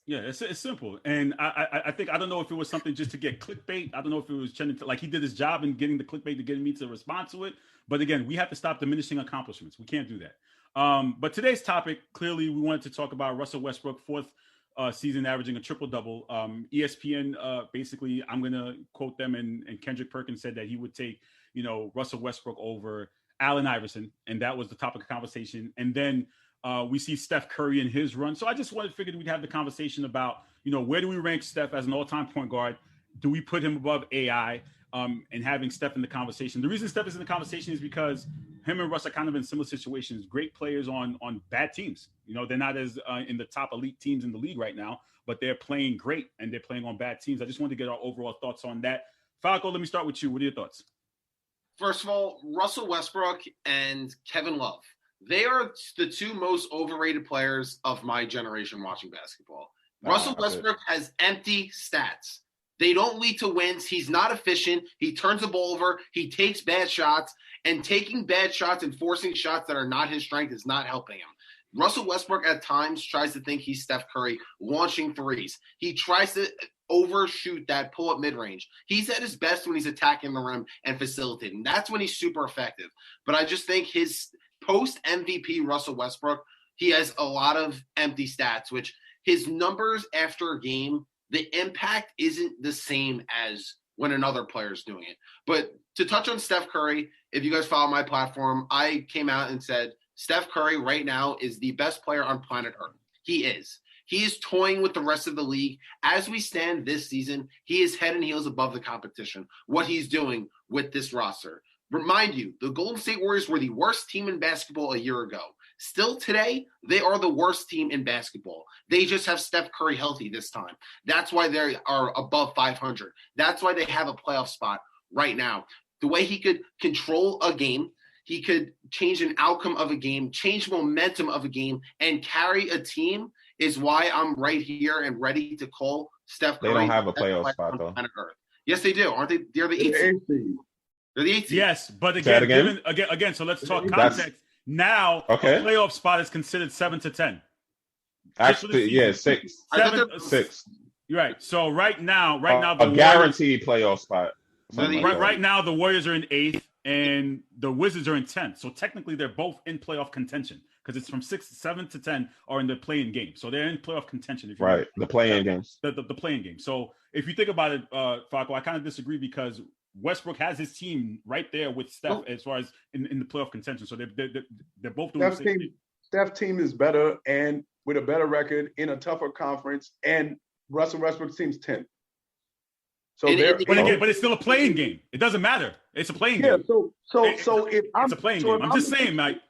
B: Yeah, it's simple, and I think I don't know if it was something just to get clickbait. I don't know if it was trying to, like, he did his job in getting the clickbait to getting me to respond to it. But again, we have to stop diminishing accomplishments. We can't do that. But today's topic, clearly, we wanted to talk about Russell Westbrook, fourth season averaging a triple double. ESPN basically, I'm gonna quote them, and Kendrick Perkins said that he would take Russell Westbrook over Allen Iverson, and that was the topic of conversation. And then we see Steph Curry in his run. So I just figured we'd have the conversation about, where do we rank Steph as an all-time point guard? Do we put him above AI? And having Steph in the conversation. The reason Steph is in the conversation is because him and Russ are kind of in similar situations. Great players on bad teams. They're not as in the top elite teams in the league right now, but they're playing great and they're playing on bad teams. I just wanted to get our overall thoughts on that. Falco, let me start with you. What are your thoughts?
G: First of all, Russell Westbrook and Kevin Love. They are the two most overrated players of my generation watching basketball. Russell Westbrook has empty stats. They don't lead to wins. He's not efficient. He turns the ball over. He takes bad shots. And taking bad shots and forcing shots that are not his strength is not helping him. Russell Westbrook at times tries to think he's Steph Curry launching threes. He tries to overshoot that pull-up mid-range. He's at his best when he's attacking the rim and facilitating. That's when he's super effective. But I just think his post-MVP Russell Westbrook, he has a lot of empty stats, which his numbers after a game, the impact isn't the same as when another player is doing it. But to touch on Steph Curry, if you guys follow my platform, I came out and said Steph Curry right now is the best player on planet Earth. He is. He is toying with the rest of the league. As we stand this season, he is head and heels above the competition, what he's doing with this roster. Remind you, the Golden State Warriors were the worst team in basketball a year ago. Still today, they are the worst team in basketball. They just have Steph Curry healthy this time. That's why they are above 500. That's why they have a playoff spot right now. The way he could control a game, he could change an outcome of a game, change momentum of a game, and carry a team is why I'm right here and ready to call Steph Curry.
I: They don't have a playoff spot, though.
G: Yes, they do. Aren't they? They're the 8th seed. They're the 8th seed.
B: Yes, but again, so let's talk context. Now, a playoff spot is considered 7 to 10.
I: Actually, 6. 6.
B: You're right. So right now, the
I: guaranteed playoff spot.
B: Right now, the Warriors are in 8th and the Wizards are in 10th. So technically, they're both in playoff contention because it's from 7 to 10 are in the play-in game. So they're in playoff contention.
I: The play-in games.
B: The play-in game. So if you think about it, Falco, I kind of disagree because Westbrook has his team right there with Steph as far as in the playoff contention. So they're both doing the same thing.
F: Steph's team is better and with a better record in a tougher conference, and Russell Westbrook's team's 10th. So
B: but it's still a playing game. It doesn't matter. It's a playing game.
F: It's
B: a playing game. I'm just saying, Mike.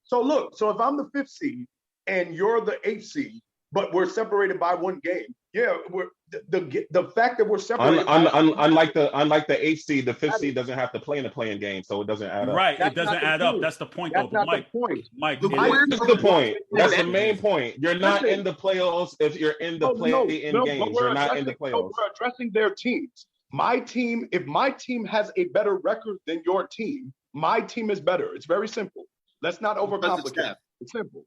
F: So look, if I'm the 5th seed and you're the 8th seed, but we're separated by one game. Yeah, we're the fact that we're separated.
I: Unlike the 8th seed, the 5th seed doesn't have to play in the playing game, so it doesn't add up.
B: Right, it doesn't add up. That's the point, though.
F: That's not the point.
B: Mike,
I: that's the point. That's the main point. You're not in the playoffs if you're in the play-in games. You're not in the playoffs.
F: We're addressing their teams. My team, if my team has a better record than your team, my team is better. It's very simple. Let's not overcomplicate it. It's simple.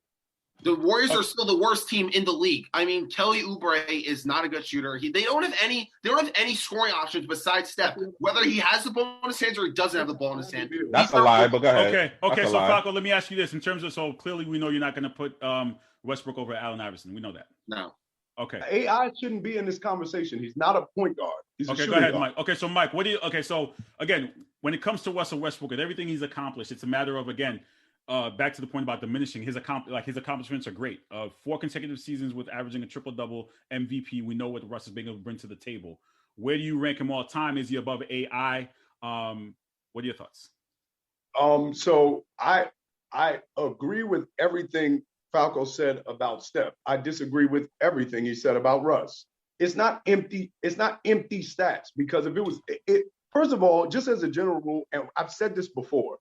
G: The Warriors are still the worst team in the league. I mean, Kelly Oubre is not a good shooter. They don't have any scoring options besides Steph. Whether he has the ball in his hands or he doesn't have the ball in his hands.
I: That's a lie, but go ahead.
B: Okay. So Falco, let me ask you this: in terms of, so clearly we know you're not going to put Westbrook over Allen Iverson. We know that.
G: No.
B: Okay.
F: AI shouldn't be in this conversation. He's not a point guard. He's a shooting
B: go ahead,
F: guard.
B: Mike. Okay, so Mike, so again, when it comes to Russell Westbrook and everything he's accomplished, it's a matter of, again, back to the point about diminishing his accomplishments are great. 4 consecutive seasons with averaging a triple-double, MVP. We know what Russ is being able to bring to the table. Where do you rank him all time? Is he above AI? What are your thoughts?
F: So I agree with everything Falco said about Steph. I disagree with everything he said about Russ. It's not empty. It's not empty stats, because if it was, first of all, just as a general rule, and I've said this before,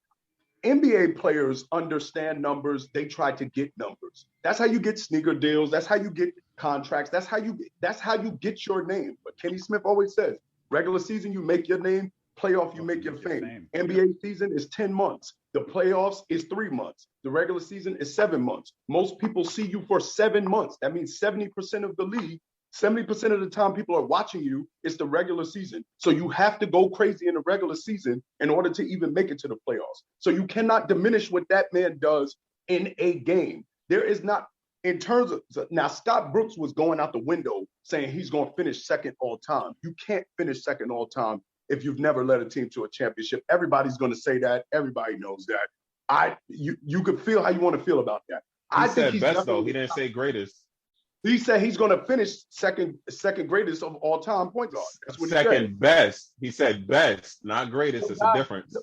F: NBA players understand numbers. They try to get numbers. That's how you get sneaker deals. That's how you get contracts. That's how you get your name. But Kenny Smith always says, regular season, you make your name. Playoff, you make your fame. NBA season is 10 months. The playoffs is 3 months. The regular season is 7 months. Most people see you for 7 months. That means 70% of the league 70% of the time people are watching you, it's the regular season. So you have to go crazy in the regular season in order to even make it to the playoffs. So you cannot diminish what that man does in a game. There is not, in terms of, now Scott Brooks was going out the window saying he's going to finish second all time. You can't finish second all time if you've never led a team to a championship. Everybody's going to say that. Everybody knows that. You could feel how you want to feel about that.
I: He said best, though. He didn't say greatest.
F: He said he's going to finish second greatest of all time point guard. That's what
I: second
F: he said.
I: Best. He said best, not greatest. It's a difference.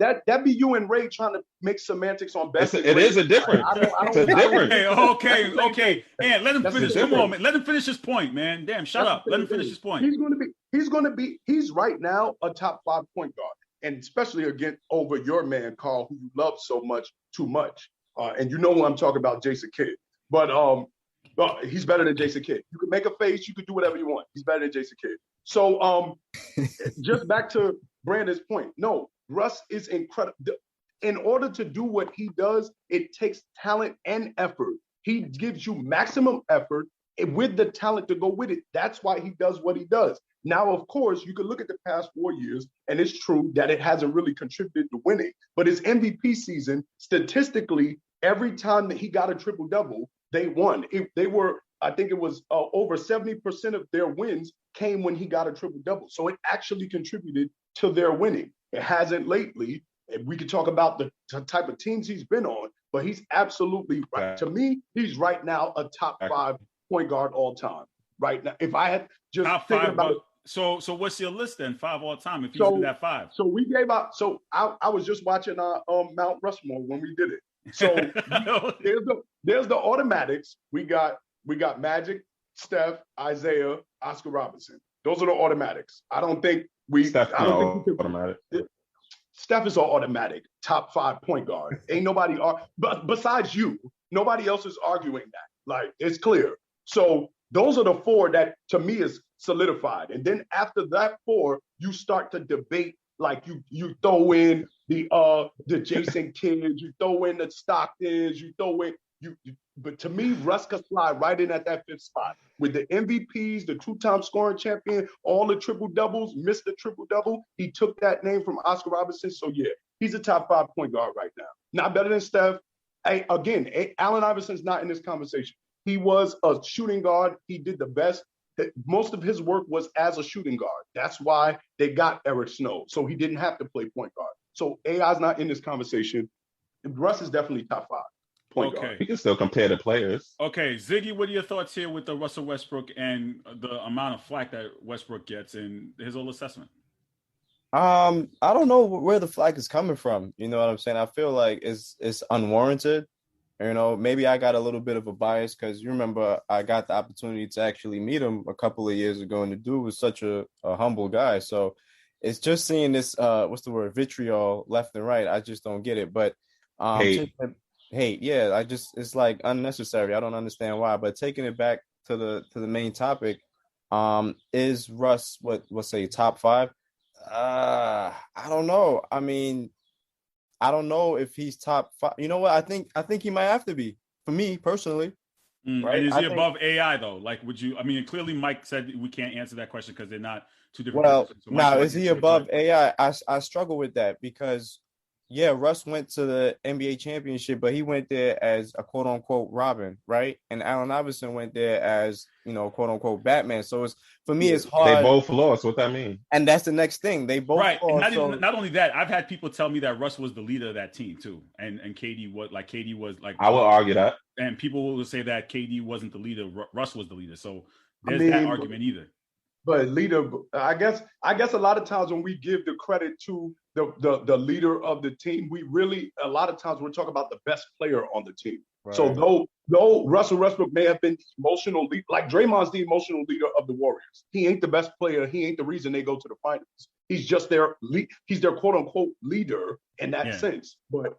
F: That be you and Ray trying to make semantics on best.
I: It is a difference. It's a difference.
B: Okay. And let him finish. Come on, man. Let him finish his point, man. Damn, shut up. Let him finish his point.
F: He's right now a top 5 point guard, and especially again over your man Carl, who you love so much, too much. And you know who I'm talking about, Jason Kidd. But he's better than Jason Kidd. You can make a face, you can do whatever you want. He's better than Jason Kidd. So just back to Brandon's point. No, Russ is incredible. In order to do what he does, it takes talent and effort. He gives you maximum effort with the talent to go with it. That's why he does what he does. Now, of course, you can look at the past 4 years, and it's true that it hasn't really contributed to winning. But his MVP season, statistically, every time that he got a triple-double, they won. I think it was over 70% of their wins came when he got a triple-double. So it actually contributed to their winning. It hasn't lately. We could talk about the type of teams he's been on, but he's absolutely right. To me, he's right now a top 5 point guard all time. Right now, if I had just
B: top
F: thinking
B: 5,
F: about it.
B: So what's your list then? 5 all time if he's in that 5.
F: So we gave out. So I was just watching Mount Rushmore when we did it. So there's the automatics. We got Magic, Steph, Isaiah, Oscar Robertson. Those are the automatics. I don't think
I: automatic.
F: Steph is an automatic top 5 point guard. Ain't nobody but besides you, nobody else is arguing that. Like, it's clear. So those are the 4 that to me is solidified. And then after that 4, you start to debate. Like you throw in the Jason Kidds, you throw in the Stocktons, you throw in but to me, Russ could slide right in at that 5th spot with the MVPs, the 2-time scoring champion, all the triple doubles, missed the triple double. He took that name from Oscar Robertson. So yeah, he's a top 5 point guard right now. Not better than Steph. Allen Iverson's not in this conversation. He was a shooting guard. He did the best. Most of his work was as a shooting guard. That's why they got Eric Snow. So he didn't have to play point guard. So AI's not in this conversation. Russ is definitely top 5 point guard.
I: He can still compare the players.
B: Okay, Ziggy, what are your thoughts here with the Russell Westbrook and the amount of flack that Westbrook gets in his old assessment?
H: I don't know where the flack is coming from. You know what I'm saying? I feel like it's unwarranted. You know, maybe I got a little bit of a bias because you remember I got the opportunity to actually meet him a couple of years ago, and the dude was such a humble guy. So it's just seeing this, vitriol left and right. I just don't get it. But hate, yeah, it's like unnecessary. I don't understand why. But taking it back to the main topic, is Russ what's say top 5? I don't know. I mean, I don't know if he's top 5. You know what? I think he might have to be for me personally.
B: Right? And is he above AI though? Like, would you? I mean, clearly Mike said we can't answer that question because they're not 2 different.
H: Well, now is he above AI? I struggle with that because yeah, Russ went to the NBA championship, but he went there as a quote unquote Robin, right? And Allen Iverson went there as, quote unquote Batman. So for me, it's hard.
I: They both lost. What that mean?
H: And that's the next thing. They both
B: lost.
H: And
B: not only that, I've had people tell me that Russ was the leader of that team too, and KD was like.
I: I will argue that.
B: And people will say that KD wasn't the leader, Russ was the leader. So there's that argument either.
F: But leader, I guess a lot of times when we give the credit to the leader of the team, we really a lot of times we're talking about the best player on the team. Right. So though Russell Westbrook may have been the emotional leader, like Draymond's the emotional leader of the Warriors. He ain't the best player. He ain't the reason they go to the finals. He's just he's their quote unquote leader in that sense. But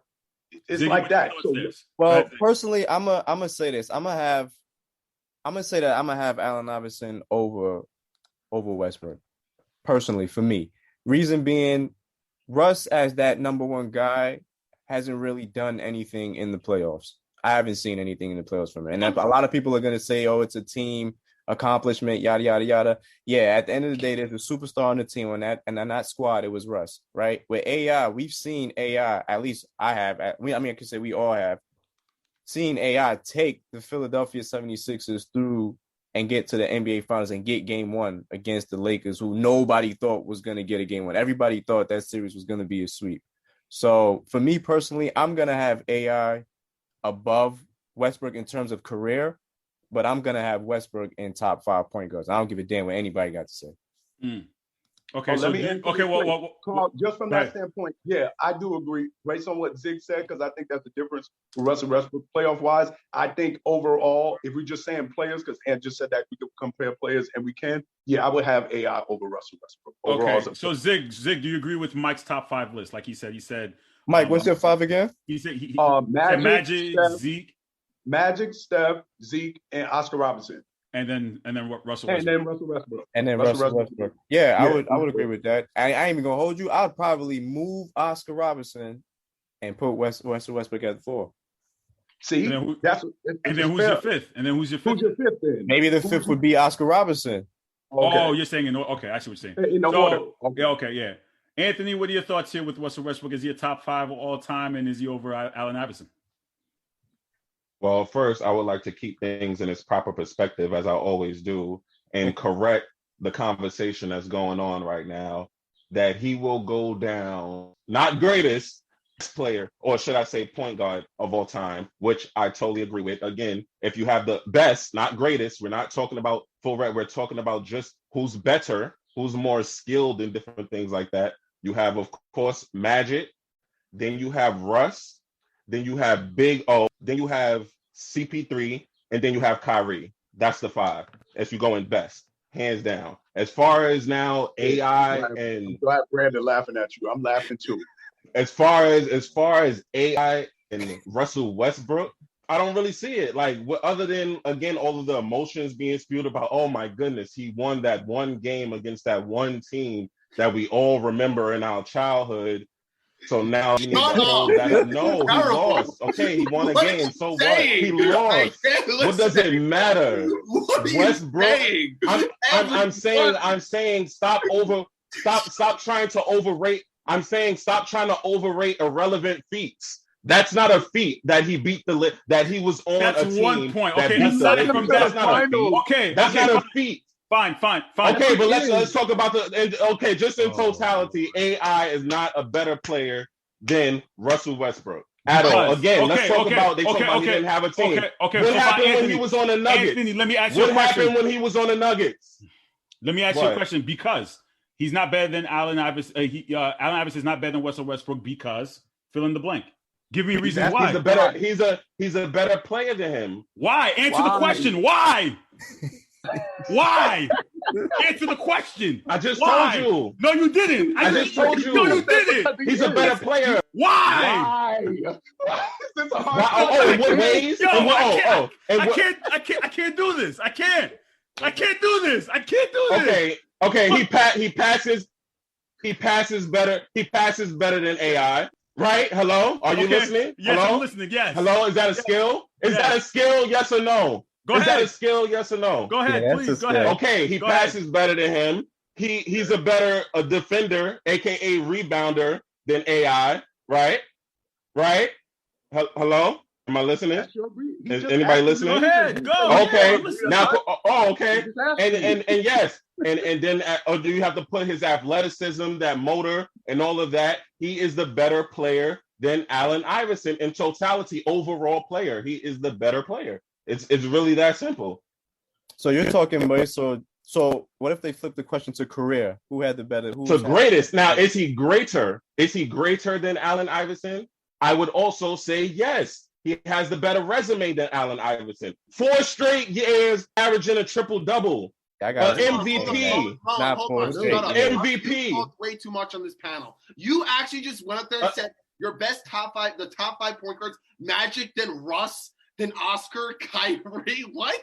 F: it's Ziggy, like that.
H: So, personally, I'm gonna say this. I'm gonna say that I'm gonna have Allen Iverson over Westbrook, personally, for me. Reason being, Russ as that number 1 guy hasn't really done anything in the playoffs. I haven't seen anything in the playoffs from him. And a lot of people are going to say, oh, it's a team accomplishment, yada yada yada. Yeah, at the end of the day, there's a superstar on the team on that, and on that squad, it was Russ, right? With AI, we've seen AI. At least I have. I can say we all have seen AI take the Philadelphia 76ers through and get to the NBA Finals and get Game 1 against the Lakers, who nobody thought was going to get a Game 1. Everybody thought that series was going to be a sweep. So for me personally, I'm going to have AI above Westbrook in terms of career, but I'm going to have Westbrook in top 5 point guards. I don't give a damn what anybody got to say.
B: Okay,
F: Carl, just from that standpoint, yeah, I do agree. Based on what Zig said, because I think that's the difference for Russell Westbrook playoff-wise. I think overall, if we're just saying players, because Ant just said that we could compare players, and we can, yeah, I would have AI over Russell Westbrook. Overall,
B: okay, so Zig, do you agree with Mike's top 5 list? Like he said,
H: Mike, what's your 5 again?
B: He said
F: Magic,
B: Steph, Zeke.
F: Magic, Steph, Zeke, and Oscar Robertson.
B: And then Russell Westbrook.
F: And then Russell Westbrook.
H: And then Russell Westbrook. Yeah, I would agree with that. I ain't even gonna hold you. I'd probably move Oscar Robertson and put Russell Westbrook at 4.
F: See,
B: who's your fifth?
F: Who's your fifth then?
H: Maybe the fifth would be Oscar Robertson.
B: Okay. Oh, you're saying okay, I see what you're saying.
F: In order.
B: Okay. Yeah. Anthony, what are your thoughts here with Russell Westbrook? Is he a top 5 of all time, and is he over Allen Iverson?
I: Well, first, I would like to keep things in its proper perspective, as I always do, and correct the conversation that's going on right now, that he will go down, not greatest player, or should I say point guard of all time, which I totally agree with. Again, if you have the best, not greatest, we're not talking about full rep, we're talking about just who's better, who's more skilled in different things like that. You have, of course, Magic, then you have Russ, then you have Big O, then you have CP3, and then you have Kyrie. That's the 5. If you go in best, hands down. As far as now AI I'm
F: glad Brandon laughing at you. I'm laughing too.
I: As far as AI and Russell Westbrook, I don't really see it. Like, other than, again, all of the emotions being spewed about, oh my goodness, he won that one game against that one team that we all remember in our childhood. So now you need to hold that. No, he lost. Okay, he won a game. So what? He lost. What does it matter? Westbrook. I'm saying stop trying to overrate. I'm saying stop trying to overrate irrelevant feats. That's not a feat that he beat that he was on a team. That's 1 point. Okay,
B: aside from that,
I: that's not a feat.
B: Okay,
I: that's not a feat.
B: Fine.
I: Okay, but let's talk about just in totality, AI is not a better player than Russell Westbrook at all. Again, let's talk about he didn't have a team. What happened when he was on the Nuggets?
B: Anthony, let me ask you a question.
I: What happened when he was on the Nuggets?
B: Let me ask you a question, because he's not better than Allen Iverson. Allen Iverson is not better than Russell Westbrook because fill in the blank. Give me a reason why.
I: He's a better player than him.
B: Why? Answer the question. Why? Why? Answer the question.
I: I just told you.
B: No, you didn't.
I: I just told you.
B: No, you didn't.
I: He's a better player.
B: Why?
I: In what ways?
B: I can't do this. I can't do this.
I: Okay. He passes better. He passes better than AI. Right? Hello? Are you listening?
B: Yes,
I: Hello?
B: I'm listening. Yes.
I: Hello? Is that a skill? Is that a skill? Yes or no?
B: Go ahead.
I: Is that a skill? Yes or no?
B: Go ahead, please. Go ahead.
I: Okay, he passes better than him. He's a better defender, aka rebounder, than AI. Right? Hello? Am I listening? Is anybody listening?
B: Go ahead. Go.
I: Okay. Now. Okay. And yes. And then do you have to put his athleticism, that motor, and all of that? He is the better player than Allen Iverson in totality, overall player. He is the better player. It's really that simple.
H: So you're talking about so what if they flip the question to career? Who had the better?
I: To greatest. Now, is he greater? Is he greater than Allen Iverson? I would also say yes. He has the better resume than Allen Iverson. 4 straight years averaging a triple-double.
H: I got
I: MVP.
G: MVP. You talk way too much on this panel. You actually just went up there and said your best the top 5 point guards, Magic, then Russ, then Oscar, Kyrie. What?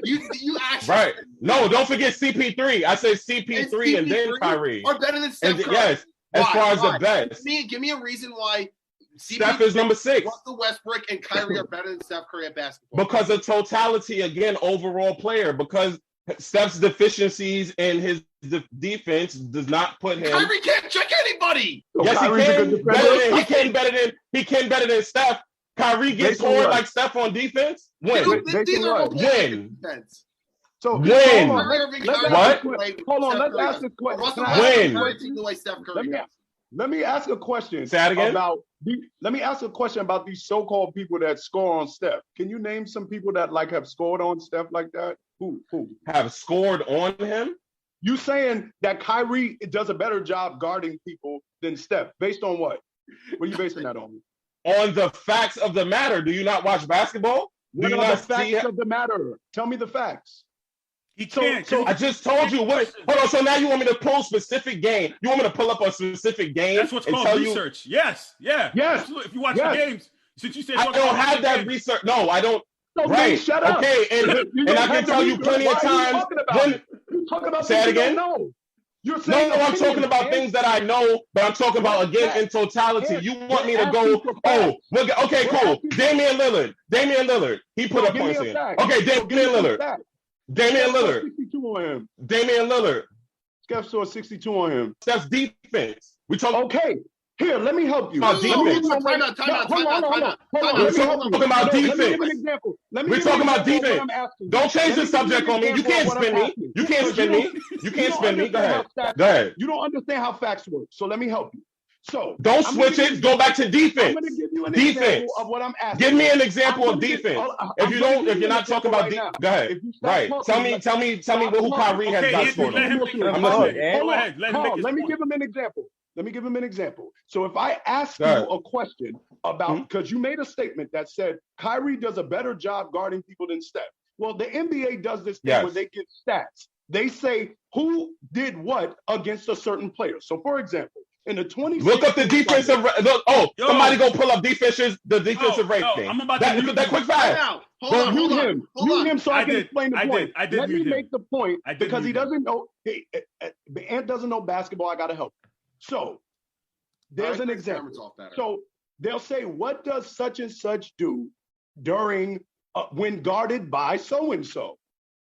G: You actually
I: right? No, don't forget CP3. I say CP3 and then Kyrie
G: are better than Steph Curry.
I: Yes, as far as the best.
G: Give me a reason why.
I: Steph is number 6.
G: Russell Westbrook and Kyrie are better than Steph Curry at basketball.
I: Because of totality, again, overall player. Because Steph's deficiencies in his defense does not put him.
G: Kyrie can't check anybody.
F: So
I: Yes,
F: Kyrie's a good
I: he
F: defender.
I: He can better than Steph. Kyrie gets
F: Based on
I: forward
F: what?
I: like Steph on defense.
G: Dude,
I: When?
G: these are both
I: When?
G: defense.
F: So
I: When?
F: hold on, let's ask this question.
I: When?
F: Let me ask a question.
I: Say that again?
F: Let me ask a question about these so-called people that score on Steph. Can you name some people that like have scored on Steph like that? Who
I: have scored on him?
F: You saying that Kyrie does a better job guarding people than Steph? Based on what? What are you basing that on?
I: On the facts of the matter. Do you not watch basketball?
F: What are the facts of the matter? Tell me the facts.
B: He can't.
I: So I just told you what. Hold on. So now you want me to pull specific game? You want me to pull up a specific game?
B: That's what's called research. Yes. Absolutely. If you watch the games, since you said
I: I don't have that research. No, I don't.
F: So
I: right.
F: Shut up.
I: Okay. And I can tell you plenty of times.
F: You talking about
I: say it again.
F: You're saying
I: no, I'm talking about things that I know, but I'm talking about again in totality. You want me to go? Okay, cool. Damian Lillard. He put up points in. Okay, Damian Lillard. Damian Lillard.
F: Steph saw 62 on him.
I: Steph's defense. We talk.
F: Okay. Here, let me help you.
I: About defense.
G: Time out.
I: We're talking about defense. We're talking about defense. Don't change the subject on me. You can't spin me. You can't spin me. Go ahead.
F: You don't understand how facts work. So let me help you. So
I: don't switch it. Go back to defense.
F: I'm going to give you an example of what I'm asking.
I: Give me an example of defense. If you're not talking about defense, go ahead. Right. Tell me who Kyrie has got scored on.
F: I'm listening. Let me give him an example. So if I ask you a question about, because you made a statement that said Kyrie does a better job guarding people than Steph. Well, the NBA does this thing where they give stats. They say who did what against a certain player. So for example, in the 20,
I: look up the defensive. Somebody go pull up the defensive rate thing.
B: I'm about to
I: that quick fast.
F: Hold on. So I can explain the point. Let me make the point because he doesn't know. Ant doesn't know basketball. I got to help. So there's an example. So they'll say, what does such and such do during when guarded by so and so?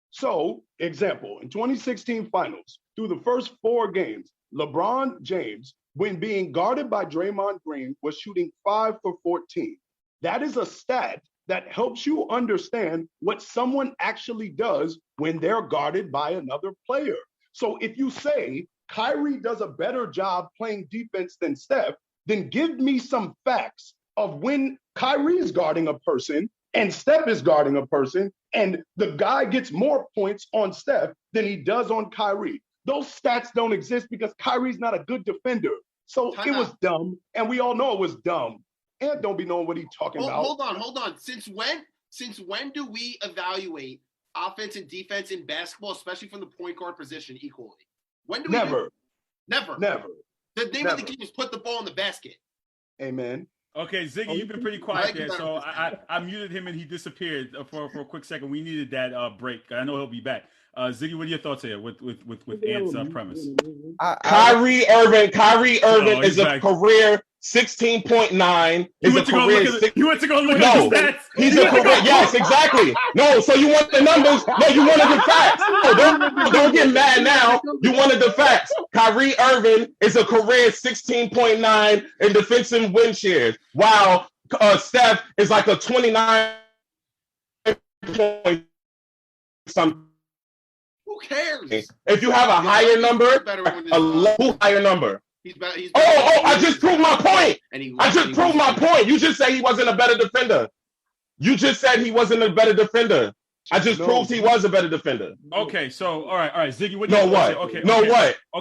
F: So example, in 2016 finals, through the first 4 games, LeBron James, when being guarded by Draymond Green, was shooting 5 for 14. That is a stat that helps you understand what someone actually does when they're guarded by another player. So if you say Kyrie does a better job playing defense than Steph, then give me some facts of when Kyrie is guarding a person and Steph is guarding a person, and the guy gets more points on Steph than he does on Kyrie. Those stats don't exist because Kyrie's not a good defender. So it was dumb, and we all know it was dumb. And don't be knowing what he's talking about.
G: Hold on. Since when do we evaluate offense and defense in basketball, especially from the point guard position, equally? When do we?
F: Never.
G: The name of the game is put the ball in the basket.
F: Amen.
B: Okay, Ziggy, you've been pretty quiet there, so I muted him and he disappeared for a quick second. We needed that break. I know he'll be back. Ziggy, what are your thoughts here with Ant's premise?
I: Kyrie Irving is a career 16.9.
B: You went to go look at the stats.
I: He's a career. Yes, exactly. No, so you want the numbers? No, you wanted the facts. No, don't get mad now. You wanted the facts. Kyrie Irving is a career 16.9 in defensive win shares, while Steph is like a 29 point something.
G: Who cares?
I: If you have a higher number, higher number. I just proved my point. You just said he wasn't a better defender. I just proved he was a better defender.
B: Okay, so all right, Ziggy. What?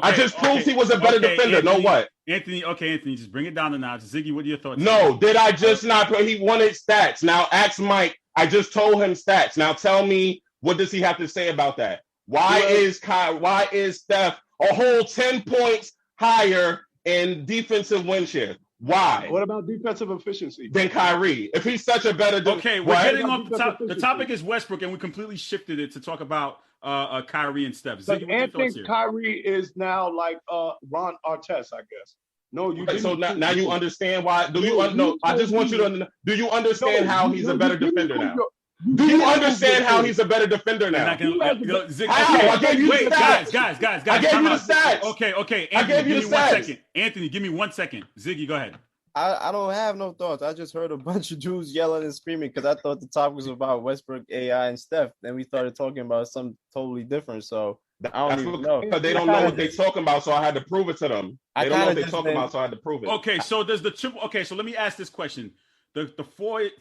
I: I just proved he was a better defender.
B: Anthony,
I: no what?
B: Anthony, just bring it down a notch. Ziggy, what are your thoughts?
I: No, did I just not? He wanted stats. Now ask Mike. I just told him stats. Now tell me, what does he have to say about that? Why is Steph a whole 10 points higher in defensive win share? Why?
F: What about defensive efficiency?
I: Than Kyrie. If he's such a better
B: we're getting off the top. The topic is Westbrook, and we completely shifted it to talk about Kyrie and Steph.
F: Ziggy, I think Kyrie is now like Ron Artest, I guess. No, you didn't.
I: So now you understand why. I just want you to. Do you understand how he's a better defender now? Do you understand how he's a better defender now?
B: Wait, guys.
I: I gave you the stats.
B: Okay. Anthony,
I: I gave you
B: give
I: the
B: me 1
I: stats.
B: second. Anthony, give me 1 second. Ziggy, go ahead.
H: I don't have no thoughts. I just heard a bunch of dudes yelling and screaming because I thought the topic was about Westbrook, AI, and Steph. Then we started talking about something totally different. So I don't even know.
I: They don't know what they're talking about, so I had to prove it to them. They don't know what they're talking about, so I had to prove it.
B: Okay, so does the triple? Okay, so let me ask this question: the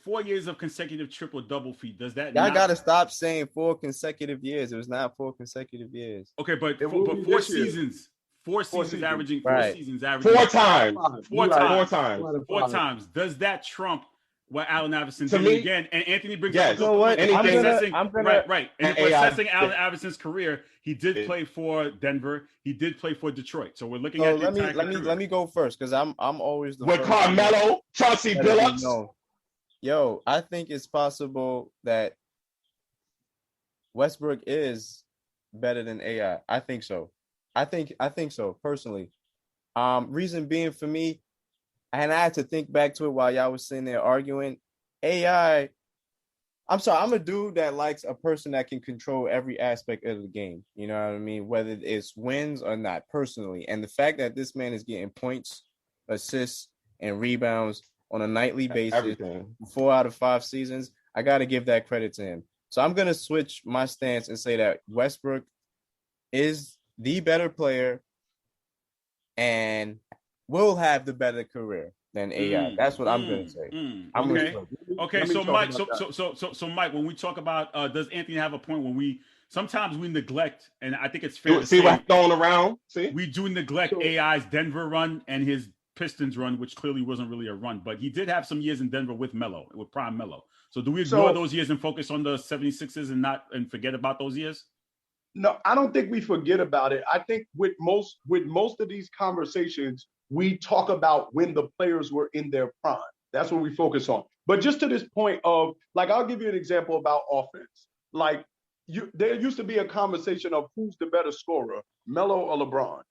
B: 4 years of consecutive triple double feat, does that?
H: Y'all gotta stop saying 4 consecutive years. It was not 4 consecutive years.
B: Okay, but 4 seasons. 4 seasons averaging 4 seasons averaging
I: 4 times.
B: 4 times. Does that trump what Allen Iverson
I: to
B: did
I: me,
B: again? And Anthony brings
H: up. You know what?
B: I'm gonna right. And if we're assessing Allen Iverson's career, he did play for Denver. He did play for Detroit. So we're looking at the
H: let me go first because I'm always the
I: with
H: first
I: Carmelo, Chauncey Billups.
H: Yo, I think it's possible that Westbrook is better than AI. I think so. I think so personally. Reason being for me, and I had to think back to it while y'all was sitting there arguing. AI, I'm sorry, I'm a dude that likes a person that can control every aspect of the game. You know what I mean? Whether it's wins or not, personally. And the fact that this man is getting points, assists, and rebounds on a nightly basis, 4 out of 5 seasons, I got to give that credit to him. So I'm going to switch my stance and say that Westbrook is the better player and will have the better career than AI. That's what I'm going to say.
B: Okay. So Mike, so Mike, when we talk about, does Anthony have a point when sometimes we neglect, and I think it's fair to say,
I: what's going around.
B: We do neglect AI's Denver run and his Pistons run, which clearly wasn't really a run, but he did have some years in Denver with prime Melo. So do we ignore those years and focus on the 76ers and forget about those years?
F: No, I don't think we forget about it. I think with most of these conversations, we talk about when the players were in their prime. That's what we focus on. But just to this point of, like, I'll give you an example about offense. Like, there used to be a conversation of who's the better scorer, Melo or LeBron.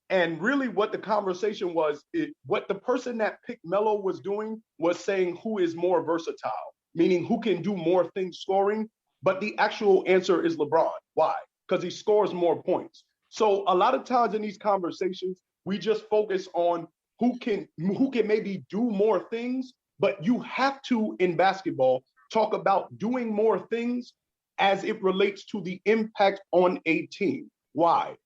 F: And really what the conversation was, what the person that picked Melo was doing was saying who is more versatile, meaning who can do more things scoring. But the actual answer is LeBron. Why? Because he scores more points. So a lot of times in these conversations, we just focus on who can maybe do more things, but you have to, in basketball, talk about doing more things as it relates to the impact on a team. Why?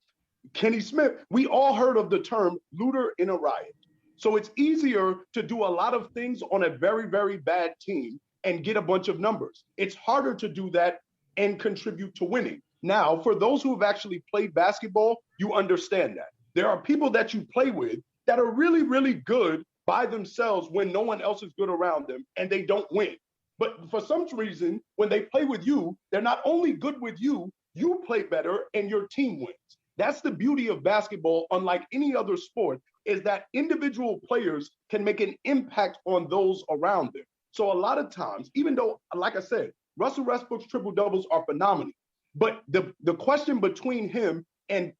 F: Kenny Smith, we all heard of the term looter in a riot. So it's easier to do a lot of things on a very, very bad team and get a bunch of numbers. It's harder to do that and contribute to winning. Now, for those who have actually played basketball, you understand that. There are people that you play with that are really, really good by themselves when no one else is good around them and they don't win. But for some reason, when they play with you, they're not only good with you, you play better and your team wins. That's the beauty of basketball, unlike any other sport, is that individual players can make an impact on those around them. So a lot of times, even though, like I said, Russell Westbrook's triple doubles are phenomenal, but the question between him and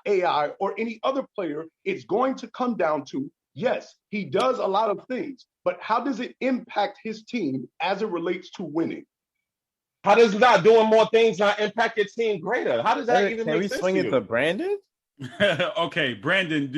F: AI or any other player, it's going to come down to, yes, he does a lot of things, but how does it impact his team as it relates to winning?
I: How does not doing more things not impact your team greater? How does that even make sense?
H: Can we swing it to Brandon?
B: Okay, Brandon,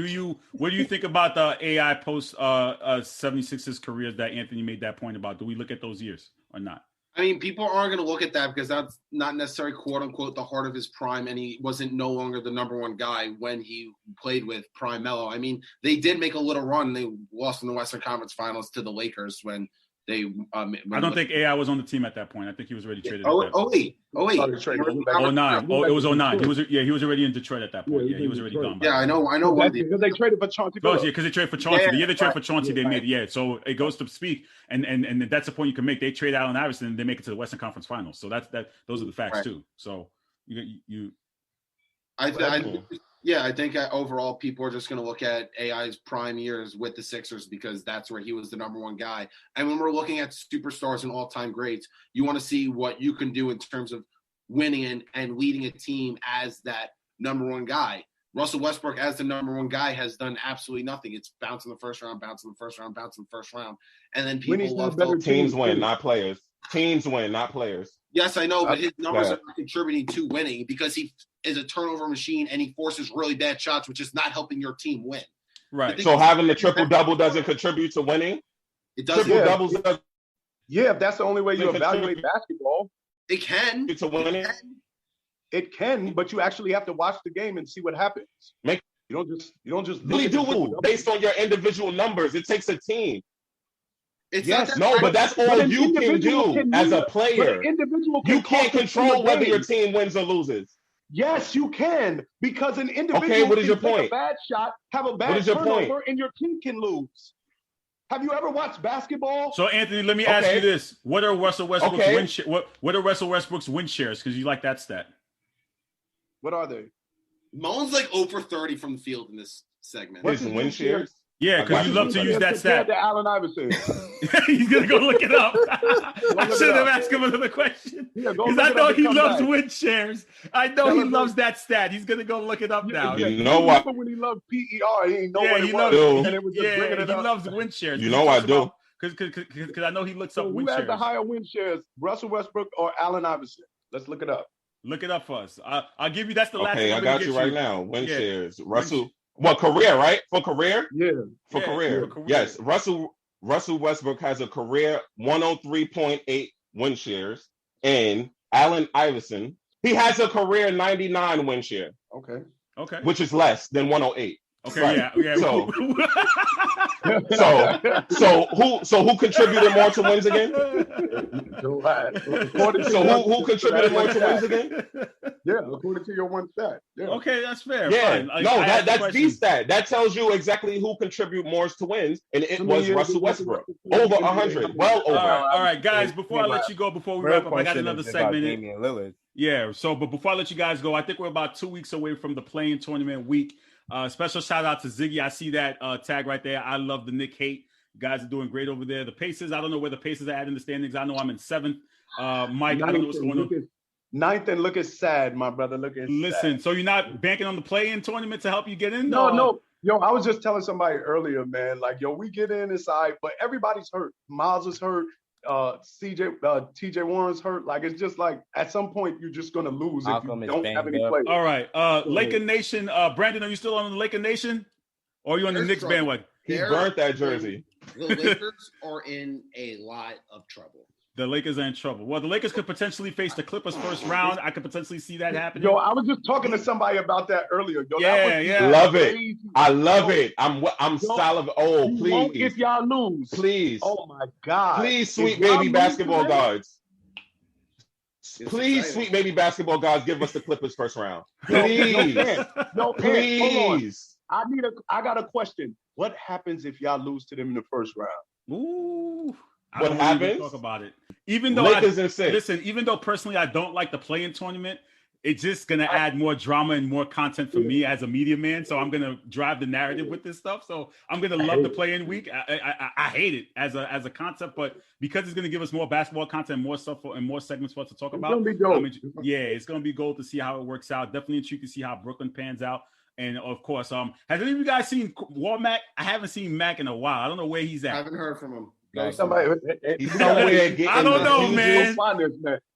B: what do you think about the AI post 76ers careers that Anthony made that point about? Do we look at those years or not?
G: I mean, people aren't going to look at that because that's not necessarily, quote unquote, the heart of his prime, and he wasn't no longer the number one guy when he played with prime Melo. I mean, they did make a little run. They lost in the Western Conference Finals to the Lakers when they. I don't
B: think AI was on the team at that point. I think he was already traded.
G: 08.
B: Oh, 09. Oh, it was 09. He was already in Detroit at that point. Yeah, he was already gone.
G: Yeah, I know.
F: Because they traded for Chauncey.
B: Yeah, because they traded for Chauncey. The year they traded for Chauncey, they made it. Yeah, so it goes to speak, and that's the point you can make. They trade Allen Iverson, and they make it to the Western Conference Finals. So that's that. Those are the facts too. So you.
G: I think overall people are just going to look at AI's prime years with the Sixers because that's where he was the number one guy. And when we're looking at superstars and all-time greats, you want to see what you can do in terms of winning and leading a team as that number one guy. Russell Westbrook, as the number one guy, has done absolutely nothing. It's bounce in the first round, bounce in the first round, bounce in the first round. And then people love to.
I: Teams win, not players. Teams win, not players.
G: Yes, I know, but his numbers are not contributing to winning because he is a turnover machine and he forces really bad shots, which is not helping your team win.
B: Right.
I: So having the triple-double doesn't contribute to winning?
G: It doesn't.
I: Triple-doubles doesn't.
F: Yeah, if that's the only way you evaluate basketball.
G: It can.
I: To winning?
F: It can, but you actually have to watch the game and see what happens. You don't just
I: really do based on your individual numbers. It takes a team.
G: It's
I: but that's all you can do as a player. You can't control whether your team wins or loses.
F: Yes, you can, because an individual can take a bad shot, have a bad turnover, and your team can lose. Have you ever watched basketball?
B: So, Anthony, let me ask you this: what are Russell Westbrook's what are Russell Westbrook's win shares? Because you like that stat.
F: What are they?
G: Mullins like 0 for 30 from the field in this segment.
I: His win shares?
B: Yeah, because you love to use that stat.
F: To Allen Iverson.
B: He's gonna go look it up. I should have asked him another question because I know he loves win shares. I know he loves that stat. He's gonna go look it up now.
I: You know what?
F: When he loved PER, he didn't know what it was. And it was just bringing it up.
B: He loves win shares.
I: You know I do.
B: Because I know he looks up win shares.
F: Who has the higher win shares, Russell Westbrook or Allen Iverson? Let's look it up.
B: Look it up for us. I'll give you. That's the last.
I: Okay, I got you right now. Win shares. Russell. Well, career, right? For career?
F: Yeah.
I: For career. Yes. Russell Westbrook has a career 103.8 win shares. And Allen Iverson, he has a career 99 win share.
F: Okay.
I: Which is less than 108.
B: Okay,
I: right?
B: yeah.
I: So who contributed more to wins again? So who contributed more to wins again?
F: Yeah, according to your one stat. Yeah.
B: Okay, that's fair.
I: Yeah,
B: fine.
I: That's the stat. That tells you exactly who contribute more to wins, and it was Russell Westbrook. Over 100. Well over.
B: All right, guys, before I let you go, before we wrap up, I got another segment.
H: Damian Lillard.
B: Yeah, but before I let you guys go, I think we're about 2 weeks away from the play-in tournament week. Special shout out to Ziggy. I see that tag right there. I love the Nick hate. You guys are doing great over there. The Pacers, I don't know where the Pacers are at in the standings. I know I'm in 7th. Mike, I don't know what's going on.
F: 9th and looking sad, my brother.
B: Listen,
F: sad.
B: So you're not banking on the play-in tournament to help you get in?
F: No. Yo, I was just telling somebody earlier, man. Like, yo, we get in inside, but everybody's hurt. Miles is hurt. TJ Warren's hurt. Like, it's just like at some point you're just gonna lose if you don't have any players.
B: All right, Laker Nation. Brandon, are you still on the Laker Nation, or are you on the Knicks bandwagon?
I: He burnt that jersey.
G: The Lakers are in a lot of trouble.
B: The Lakers are in trouble. Well, the Lakers could potentially face the Clippers first round. I could potentially see that happening.
F: Yo, I was just talking to somebody about that earlier. Yo,
I: Love it. I love it. I'm salivating. Oh, please.
F: If y'all lose,
I: please.
F: Oh my God.
I: Please, sweet baby basketball guards. Please, sweet baby basketball guards, give us the Clippers first round. Please.
F: No,
I: please.
F: Hold on. I got a question. What happens if y'all lose to them in the first round?
B: Ooh.
I: What happens?
B: Talk about it. Even though even though personally I don't like the play-in tournament, it's just gonna add more drama and more content for me as a media man. So I'm gonna drive the narrative with this stuff. So I'm gonna love the play-in week. I hate it as a concept, but because it's gonna give us more basketball content, more stuff and more segments for us to talk about. It's gonna be gold to see how it works out. Definitely intrigued to see how Brooklyn pans out. And of course, has any of you guys seen Mac? I haven't seen Mac in a while. I don't know where he's at.
G: I haven't heard from him.
I: He's somewhere getting
B: I don't know, man.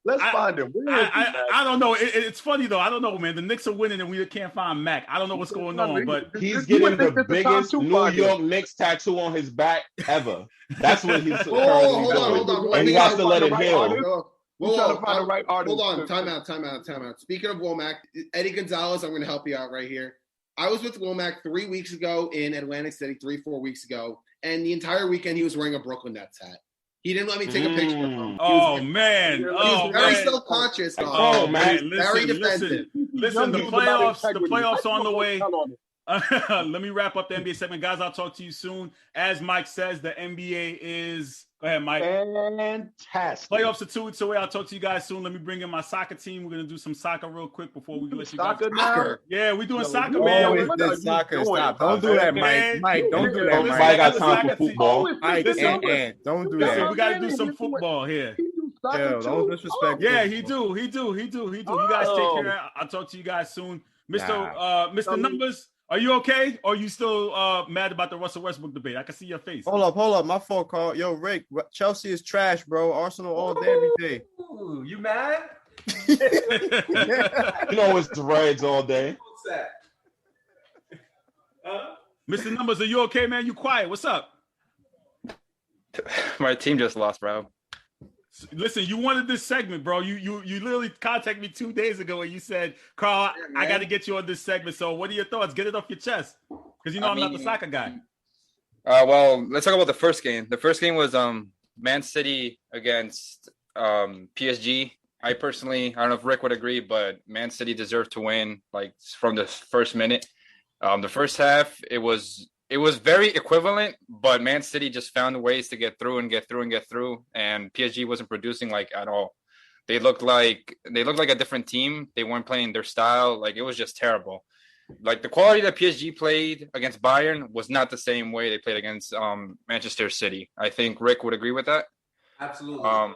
F: Let's find him.
B: I don't know. It's funny though. I don't know, man. The Knicks are winning and we can't find Mac. I don't know what's going on, but
I: he's getting the biggest New York Knicks tattoo on his back ever. That's what he's
G: hold on.
I: And he has to let it heal.
G: Hold on. Time out. Speaking of Womack, Eddie Gonzalez, I'm going to help you out right here. I was with Womack 3 weeks ago in Atlantic City, 4 weeks ago, and the entire weekend he was wearing a Brooklyn Nets hat. He didn't let me take a picture of him.
B: He was
G: very self-conscious.
B: Oh, man. Very defensive. Listen, the playoffs on the way. Let me wrap up the NBA segment. Guys, I'll talk to you soon. As Mike says, the NBA is... Go ahead, Mike.
F: Fantastic.
B: Playoffs are 2 weeks away. I'll talk to you guys soon. Let me bring in my soccer team. We're going to do some soccer real quick before we let you guys.
F: Soccer?
B: Yeah, we're doing soccer, man.
H: Soccer. Stop. Don't do that, Mike. Mike, don't do that, Mike.
I: Mike got time for football.
H: Mike, don't do that.
B: We got to do some football here.
H: Don't disrespect.
B: Yeah, he do. You guys take care. I'll talk to you guys soon. Mr. Numbers, are you okay? Or are you still mad about the Russell Westbrook debate? I can see your face.
H: Hold up. My fault, Carl. Yo, Rick, Chelsea is trash, bro. Arsenal all day, every day.
J: Ooh, you mad?
I: You know it's the Reds all day.
J: What's that?
B: Mr. Numbers, are you okay, man? You quiet. What's up?
K: My team just lost, bro.
B: Listen, you wanted this segment, bro. You literally contacted me 2 days ago and you said, Carl, I got to get you on this segment. So what are your thoughts? Get it off your chest. Because I'm not the soccer guy.
K: Well, let's talk about the first game. The first game was Man City against PSG. I don't know if Rick would agree, but Man City deserved to win, like, from the first minute. The first half, it was very equivalent, but Man City just found ways to get through, and PSG wasn't producing like at all. They looked like a different team. They weren't playing their style. Like, it was just terrible. Like, the quality that PSG played against Bayern was not the same way they played against Manchester City. I think Rick would agree with that.
J: Absolutely.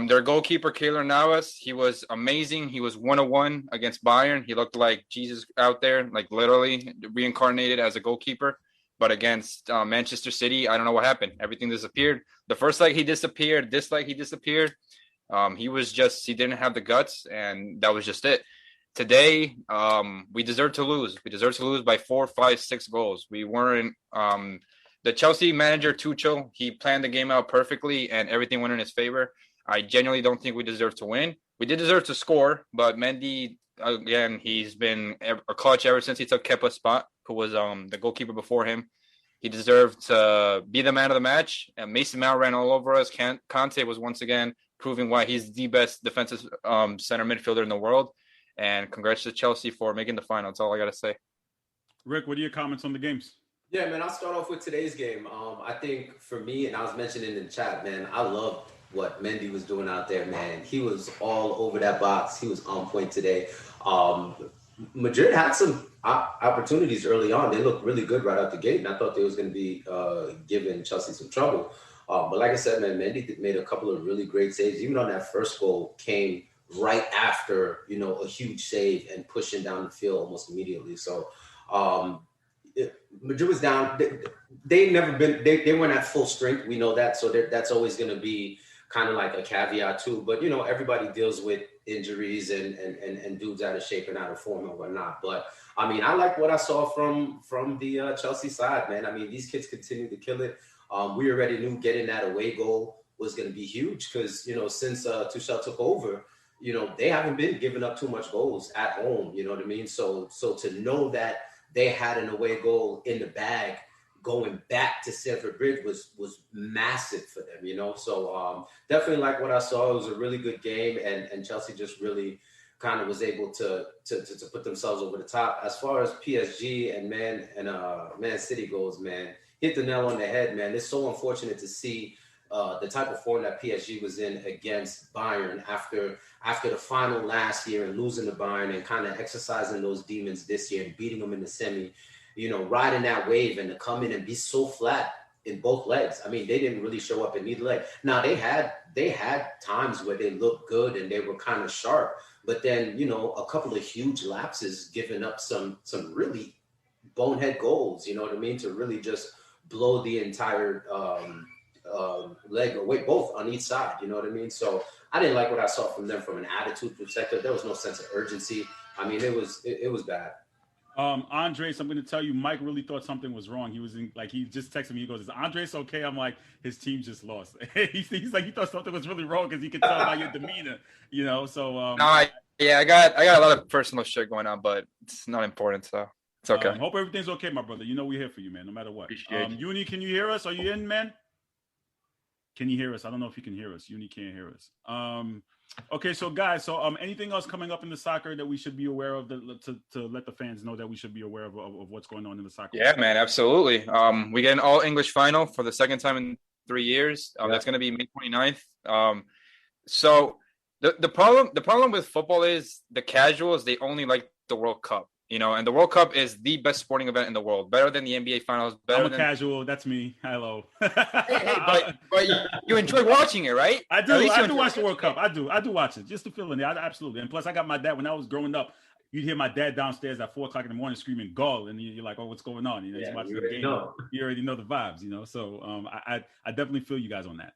K: Their goalkeeper, Keylor Navas, he was amazing. He was 1-1 against Bayern. He looked like Jesus out there, like literally reincarnated as a goalkeeper. But against Manchester City, I don't know what happened. Everything disappeared. The first leg he disappeared. This leg he disappeared. He didn't have the guts, and that was just it. Today, we deserve to lose. We deserve to lose by 4, 5, 6 goals. We weren't. The Chelsea manager, Tuchel, he planned the game out perfectly, and everything went in his favor. I genuinely don't think we deserve to win. We did deserve to score, but Mendy, again, he's been a clutch ever since he took Kepa's spot, who was the goalkeeper before him. He deserved to be the man of the match. And Mason Mount ran all over us. Kante was once again proving why he's the best defensive center midfielder in the world. And congrats to Chelsea for making the final. That's all I got to say.
B: Rick, what are your comments on the games?
J: Yeah, man, I'll start off with today's game. I think for me, and I was mentioning in the chat, man, I love what Mendy was doing out there, man. He was all over that box. He was on point today. Madrid had some opportunities early on. They looked really good right out the gate, and I thought they was going to be giving Chelsea some trouble. But like I said, man, Mendy made a couple of really great saves. Even on that first goal came right after, a huge save and pushing down the field almost immediately. So Madrid was down. They weren't at full strength. We know that. So that's always going to be kind of like a caveat too. But, everybody deals with injuries and dudes out of shape and out of form and whatnot. But, I mean, I like what I saw from the Chelsea side, man. I mean, these kids continue to kill it. We already knew getting that away goal was going to be huge because, since Tuchel took over, they haven't been giving up too much goals at home. You know what I mean? So to know that they had an away goal in the bag going back to Stamford Bridge was massive for them, So definitely like what I saw. It was a really good game, and Chelsea just really kind of was able to put themselves over the top. As far as PSG and Man City goes, man, hit the nail on the head, man. It's so unfortunate to see the type of form that PSG was in against Bayern after the final last year and losing to Bayern and kind of exercising those demons this year and beating them in the semi, riding that wave and to come in and be so flat in both legs. I mean, they didn't really show up in either leg. Now they had times where they looked good and they were kind of sharp, but then, a couple of huge lapses, giving up some really bonehead goals, you know what I mean? To really just blow the entire leg away, both on each side, you know what I mean? So I didn't like what I saw from them from an attitude perspective. There was no sense of urgency. I mean, it was bad.
B: Andres, I'm going to tell you, Mike really thought something was wrong. He was he just texted me. He goes, "Is Andres okay?" I'm like, his team just lost. He's like, he thought something was really wrong because he could tell by your demeanor, So,
K: I got a lot of personal shit going on, but it's not important, so it's okay.
B: Hope everything's okay, my brother. We're here for you, man, no matter what. Uni, can you hear us? Are you in, man? Can you hear us? I don't know if you can hear us. Uni can't hear us. Okay, so guys, anything else coming up in the soccer that we should be aware of to let the fans know that we should be aware of what's going on in the soccer?
K: Yeah, man, absolutely. We get an all-English final for the second time in 3 years. That's going to be May 29th. So the problem with football is the casuals, they only like the World Cup. And the World Cup is the best sporting event in the world, better than the NBA Finals.
B: I'm a casual. That's me. Hello.
K: But you enjoy watching it, right?
B: I do. I do watch the World Cup. I do watch it just to fill in there. Absolutely. And plus, I got my dad when I was growing up. you'd hear my dad downstairs at 4:00 in the morning screaming "goal," and you're like, "Oh, what's going on?" You know, he's watching the game. You already know the vibes, you know. So I definitely feel you guys on that.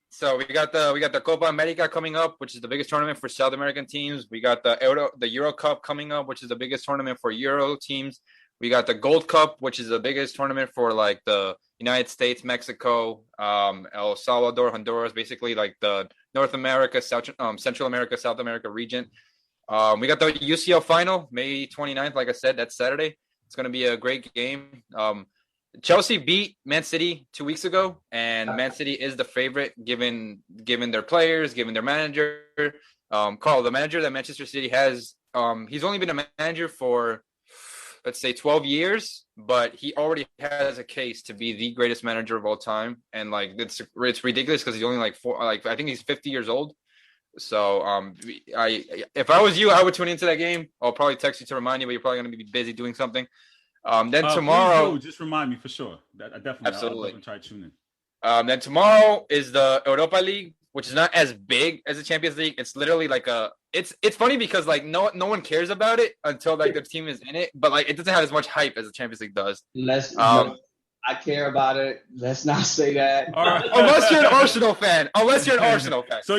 K: So we got the Copa America coming up, which is the biggest tournament for South American teams. We got the Euro Cup coming up, which is the biggest tournament for Euro teams. We got the Gold Cup, which is the biggest tournament for like the United States, Mexico, El Salvador, Honduras, basically like the North America, Central America, South America region. We got the UCL final, May 29th. Like I said, that's Saturday. It's going to be a great game. Chelsea beat Man City 2 weeks ago, and Man City is the favorite given their players, given their manager. Carl, the manager that Manchester City has, he's only been a manager for, let's say, 12 years, but he already has a case to be the greatest manager of all time. And like it's ridiculous because he's only like I think he's 50 years old. So if I was you, I would tune into that game. I'll probably text you to remind you, but you're probably going to be busy doing something. Then tomorrow,
B: just remind me for sure. I definitely
K: absolutely
B: I'll try tuning.
K: Then tomorrow is the Europa League, which is not as big as the Champions League. It's literally like it's funny because like no one cares about it until like the team is in it, but like it doesn't have as much hype as the Champions League does.
L: I care about it. Let's not say that.
B: All right.
K: Unless you're an Arsenal fan.
B: So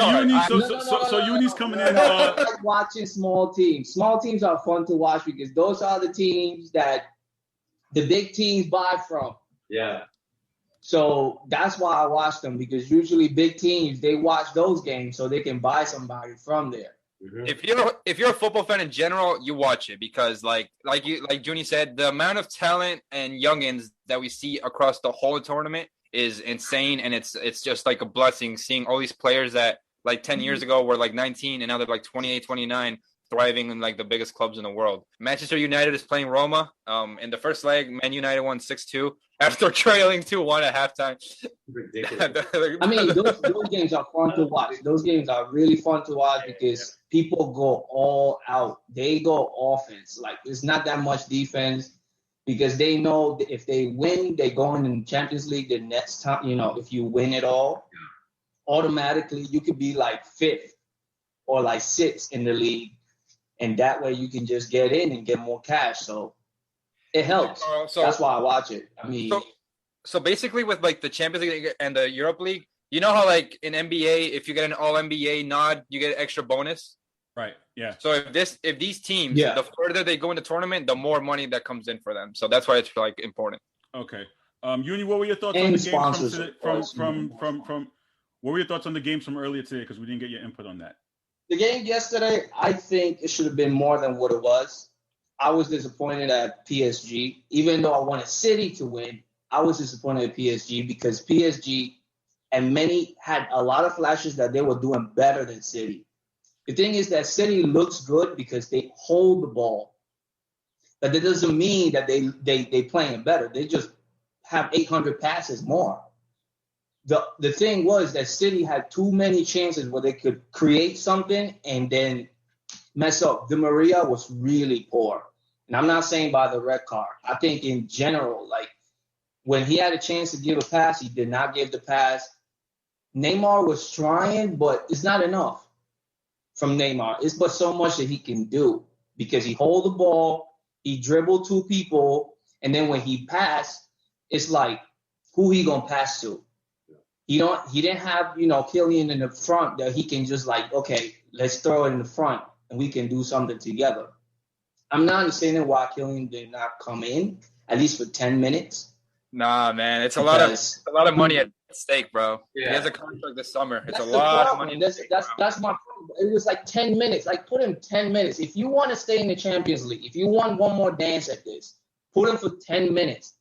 B: Uni's coming in.
L: I like watching small teams. Small teams are fun to watch because those are the teams that the big teams buy from.
J: Yeah.
L: So that's why I watch them, because usually big teams, they watch those games so they can buy somebody from there.
K: Mm-hmm. If you're a football fan in general, you watch it because like Junie said, the amount of talent and youngins that we see across the whole tournament is insane, and it's just like a blessing seeing all these players that like 10 years ago were like 19 and now they're like 28, 29. Thriving in like the biggest clubs in the world. Manchester United is playing Roma. In the first leg, Man United won 6-2 after trailing 2-1 at halftime.
J: Ridiculous.
L: I mean, those games are fun to watch. Those games are really fun to watch because people go all out. They go offense. Like it's not that much defense because they know that if they win, they go in the Champions League the next time. You know, if you win it all, automatically you could be like 5th or like 6th in the league. And that way you can just get in and get more cash. So it helps. That's why I watch it. I mean,
K: so basically with like the Champions League and the Europa League, you know how like in NBA, if you get an All NBA nod, you get an extra bonus.
B: Right. Yeah.
K: So if these teams, the further they go in the tournament, the more money that comes in for them. So that's why it's like important.
B: Okay. Uni, what were your thoughts on the games from what were your thoughts on the games from earlier today? Because we didn't get your input on that.
L: The game yesterday, I think it should have been more than what it was. I was disappointed at PSG. Even though I wanted City to win, I was disappointed at PSG because PSG and many had a lot of flashes that they were doing better than City. The thing is that City looks good because they hold the ball. But that doesn't mean that they playing better. They just have 800 passes more. The thing was that City had too many chances where they could create something and then mess up. Di Maria was really poor. And I'm not saying by the red card. I think in general, like when he had a chance to give a pass, he did not give the pass. Neymar was trying, but it's not enough from Neymar. It's but so much that he can do because he hold the ball, he dribbled 2 people, and then when he passed, it's like, who he gonna pass to? He didn't have, Kylian in the front that he can just like, okay, let's throw it in the front and we can do something together. I'm not understanding why Kylian did not come in, at least for 10 minutes.
K: Nah, man, it's a lot of money at stake, bro. Yeah. He has a contract this summer. It's a lot of money.
L: That's my problem. It was like 10 minutes. Like put him 10 minutes. If you want to stay in the Champions League, if you want one more dance at this, put him for 10 minutes.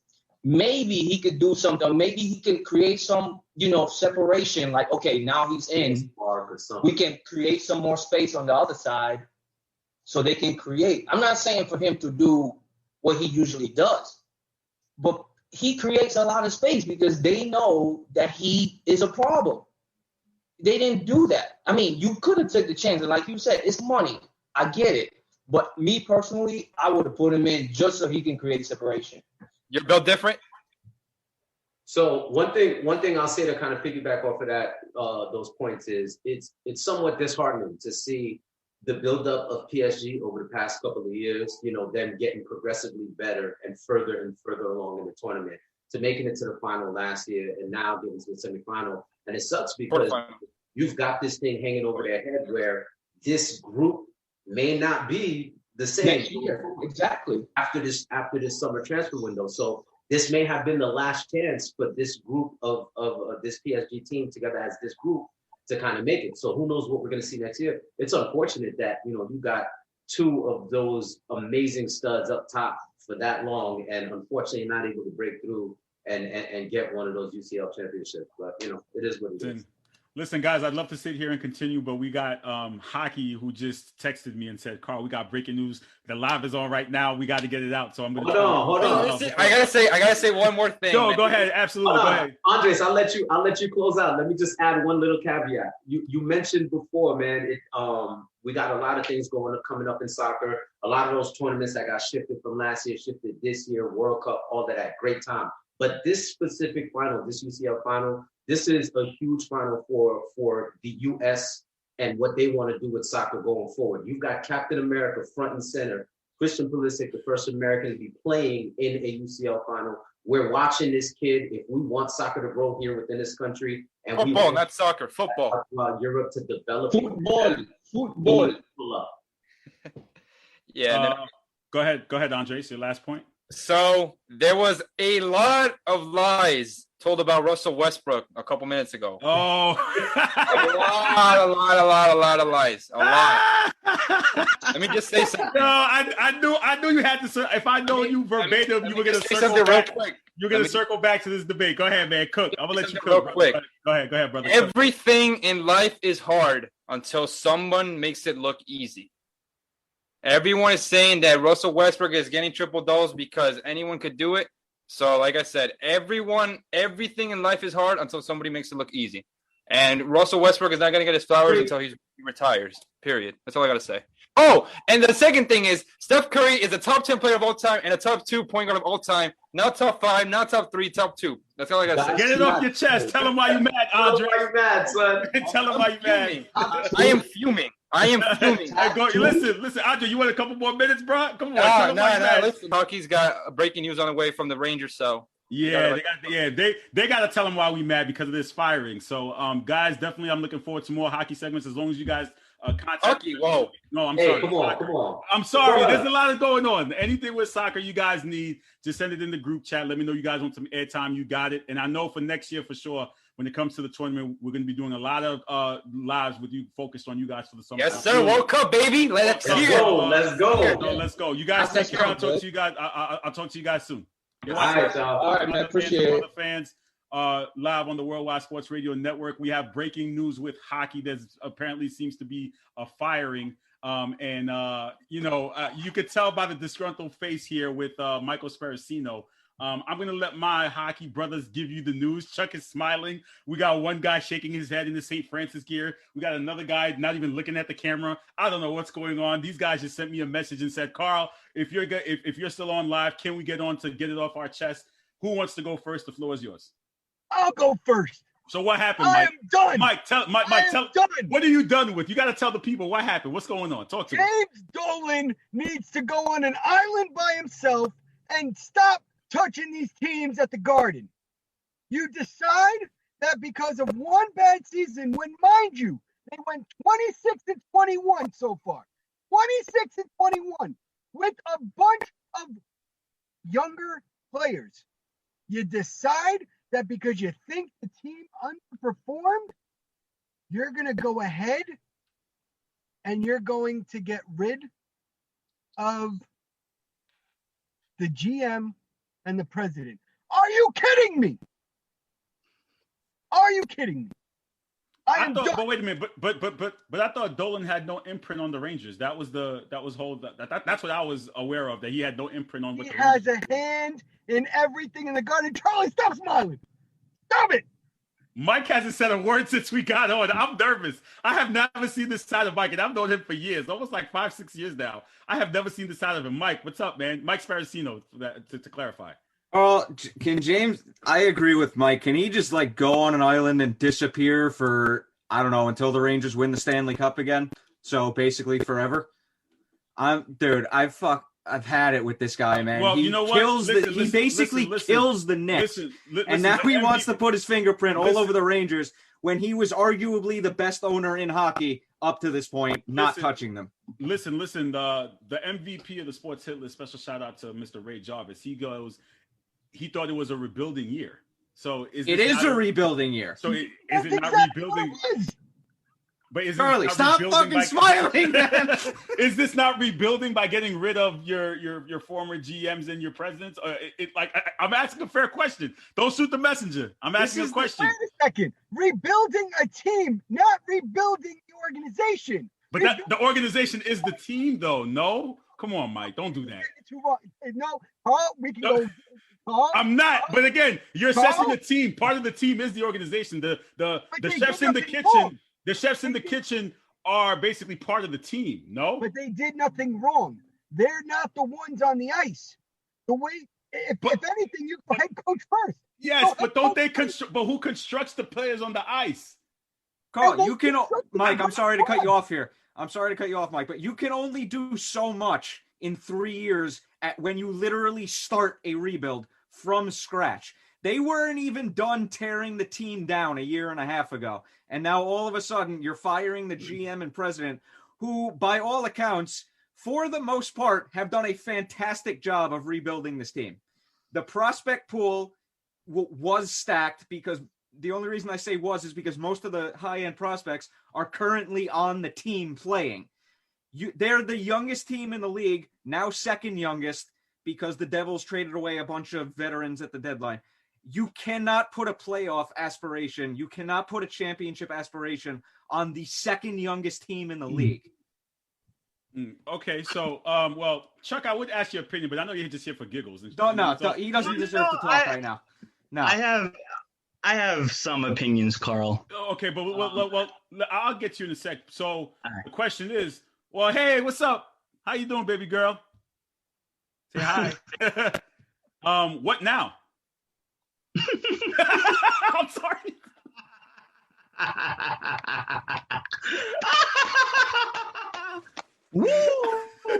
L: Maybe he could do something. Maybe he can create some, separation. Like, okay, now he's in. We can create some more space on the other side so they can create. I'm not saying for him to do what he usually does, but he creates a lot of space because they know that he is a problem. They didn't do that. I mean, you could have taken the chance. And like you said, it's money. I get it. But me personally, I would have put him in just so he can create separation.
K: You're built different.
J: So one thing I'll say to kind of piggyback off of that, those points is it's somewhat disheartening to see the buildup of PSG over the past couple of years, them getting progressively better and further along in the tournament, to making it to the final last year and now getting to the semifinal. And it sucks because you've got this thing hanging over their head where this group may not be the same
L: exactly
J: after this summer transfer window. So this may have been the last chance for this group of this PSG team together as this group to kind of make it. So who knows what we're going to see next year. It's unfortunate that, you got two of those amazing studs up top for that long and unfortunately not able to break through and get one of those UCL championships. But, it is what it is.
B: Listen, guys, I'd love to sit here and continue, but we got Hockey who just texted me and said, Carl, we got breaking news. The live is on right now. We got to get it out. So I'm going to
J: hold on.
K: I gotta say one more thing.
B: Go ahead. Absolutely. Go ahead.
J: Andres, I'll let you close out. Let me just add one little caveat. You mentioned before, man, we got a lot of things coming up in soccer. A lot of those tournaments that got shifted from last year, shifted this year, World Cup, all that great time. But this specific final, this UCL final, this is a huge final for the U.S. and what they want to do with soccer going forward. You've got Captain America front and center, Christian Pulisic, the first American to be playing in a UCL final. We're watching this kid. If we want soccer to grow here within this country, and
K: football, not soccer, football.
J: Europe to develop
L: football.
K: Yeah.
B: Go ahead, Andres. Your last point.
K: So there was a lot of lies told about Russell Westbrook a couple minutes ago.
B: Oh,
K: a lot of lies. A lot. Let me just say something.
B: No, I knew you had to. If I know you verbatim, you were going to circle back. You're going to circle back to this debate. Go ahead, man. Cook. I'm going to let you cook. Real quick. Go ahead, brother.
K: Everything in life is hard until someone makes it look easy. Everyone is saying that Russell Westbrook is getting triple doubles because anyone could do it. So, like I said, everything in life is hard until somebody makes it look easy. And Russell Westbrook is not going to get his flowers until he retires, period. That's all I got to say. Oh, and the second thing is Steph Curry is a top 10 player of all time and a top 2 point guard of all time. Not top 5, not top 3, top 2. That's all I got to say.
B: Get it off your chest. Tell him why you mad, Andre.
J: Tell him why you mad, son.
B: Tell him why you mad.
K: I am fuming.
B: Listen, Andre, you want a couple more minutes, bro? Come on.
K: No. Listen, Hockey's got breaking news on the way from the Rangers, so.
B: Yeah, they got to tell them why we mad because of this firing. So, guys, definitely, I'm looking forward to more hockey segments as long as you guys contact.
K: Hockey, whoa.
B: No, I'm sorry.
J: Come on.
B: I'm sorry. There's a lot going on. Anything with soccer you guys need, just send it in the group chat. Let me know you guys want some airtime. You got it. And I know for next year for sure, when it comes to the tournament, we're going to be doing a lot of lives with you focused on you guys for the summer.
K: Yes, sir. World Cup, baby. Let's go.
J: Let's go.
B: You guys take care. I'll talk to you guys. I'll talk to you guys soon.
J: All right, man.
L: Appreciate it.
B: Fans, live on the Worldwide Sports Radio Network. We have breaking news with hockey. There's apparently seems to be a firing. You could tell by the disgruntled face here with Michael Sparacino. I'm going to let my hockey brothers give you the news. Chuck is smiling. We got one guy shaking his head in the St. Francis gear. We got another guy not even looking at the camera. I don't know what's going on. These guys just sent me a message and said, Carl, if you're still on live, can we get on to get it off our chest? Who wants to go first? The floor is yours.
M: I'll go first.
B: So what happened, Mike?
M: I'm done.
B: Mike, tell.
M: Done.
B: What are you done with? You got to tell the people what happened. What's going on? Talk to me.
M: James Dolan needs to go on an island by himself and stop touching these teams at the Garden. You decide that because of one bad season, when, mind you, they went 26-21 so far. 26-21 with a bunch of younger players. You decide that because you think the team underperformed, you're going to go ahead and you're going to get rid of the GM and the president. Are you kidding me? Are you kidding me?
B: But wait a minute. But I thought Dolan had no imprint on the Rangers. That's what I was aware of. That he had no imprint on.
M: He has a hand in everything in the Garden. Charlie, stop smiling. Stop it.
B: Mike hasn't said a word since we got on. I'm nervous. I have never seen this side of Mike, and I've known him for years, almost like 5-6 years now. I have never seen this side of him. Mike, what's up, man? Mike Sparacino, to clarify.
N: Can James, I agree with Mike. Can he just go on an island and disappear for, I don't know, until the Rangers win the Stanley Cup again? So basically forever. I've had it with this guy, man.
B: Well,
N: He
B: you know what?
N: kills he basically kills the Knicks. And now he wants to put his fingerprint all over the Rangers when he was arguably the best owner in hockey up to this point, not touching them.
B: Listen. The MVP of the Sports Hit List, special shout out to Mr. Ray Jarvis. He thought it was a rebuilding year. So
N: it is a rebuilding year.
B: So is it not rebuilding? But is
N: Charlie, stop fucking smiling.
B: Is this not rebuilding by getting rid of your former GMs and your presidents? I'm asking a fair question. Don't shoot the messenger. I'm asking a question.
M: Wait a second. Rebuilding a team, not rebuilding the organization.
B: But the organization is the team, though. No, come on, Mike. Don't do that.
M: No, Carl, we can go. Carl,
B: I'm not. But again, you're assessing the team. Part of the team is the organization. The chefs in the kitchen. The chefs in the kitchen are basically part of the team, no?
M: But they did nothing wrong. They're not the ones on the ice. If anything, you go head coach first.
B: Yes, but don't they but who constructs the players on the ice?
N: Carl, you can Mike, I'm sorry to cut you off here. I'm sorry to cut you off, Mike, but you can only do so much in 3 years when you literally start a rebuild from scratch. They weren't even done tearing the team down a year and a half ago. And now all of a sudden you're firing the GM and president who, by all accounts, for the most part, have done a fantastic job of rebuilding this team. The prospect pool was stacked because the only reason I say was is because most of the high-end prospects are currently on the team playing. They're the youngest team in the league, now second youngest, because the Devils traded away a bunch of veterans at the deadline. You cannot put a playoff aspiration. You cannot put a championship aspiration on the second youngest team in the league.
B: Okay, so, well, Chuck, I would ask your opinion, but I know you're just here for giggles.
N: No, he doesn't deserve to talk right now. No,
E: I have some opinions, Carl.
B: Okay, but well, I'll get you in a sec. So the question is, well, hey, what's up? How you doing, baby girl? Say hi. What now? I'm sorry.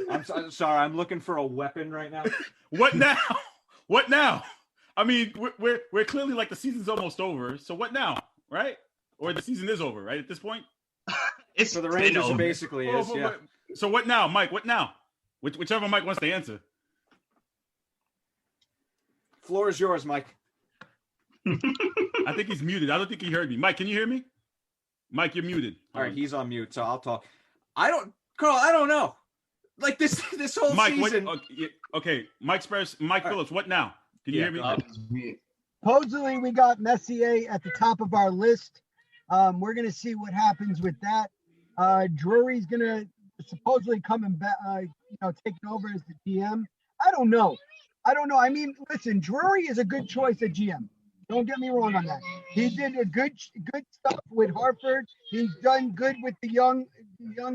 N: I'm sorry. I'm looking for a weapon right now.
B: What now? What now? I mean, we're clearly like the season's almost over. So what now, right? Or the season is over, right? At this point,
N: it's for the Rangers. It basically is. Yeah.
B: So what now, Mike? What now? Whichever Mike wants to answer.
N: Floor is yours, Mike.
B: I think he's muted. I don't think he heard me. Mike, can you hear me? Mike, you're muted.
N: All right, he's on mute, so I'll talk. Carl, I don't know. Like this whole
B: Mike,
N: season.
B: Okay, Mike Phillips, what now? Can you hear me?
M: Supposedly, we got Messier at the top of our list. We're gonna see what happens with that. Drury's gonna supposedly coming back, taking over as the GM. I don't know. I mean, listen, Drury is a good choice at GM. Don't get me wrong on that. He did a good stuff with Hartford. He's done good with the young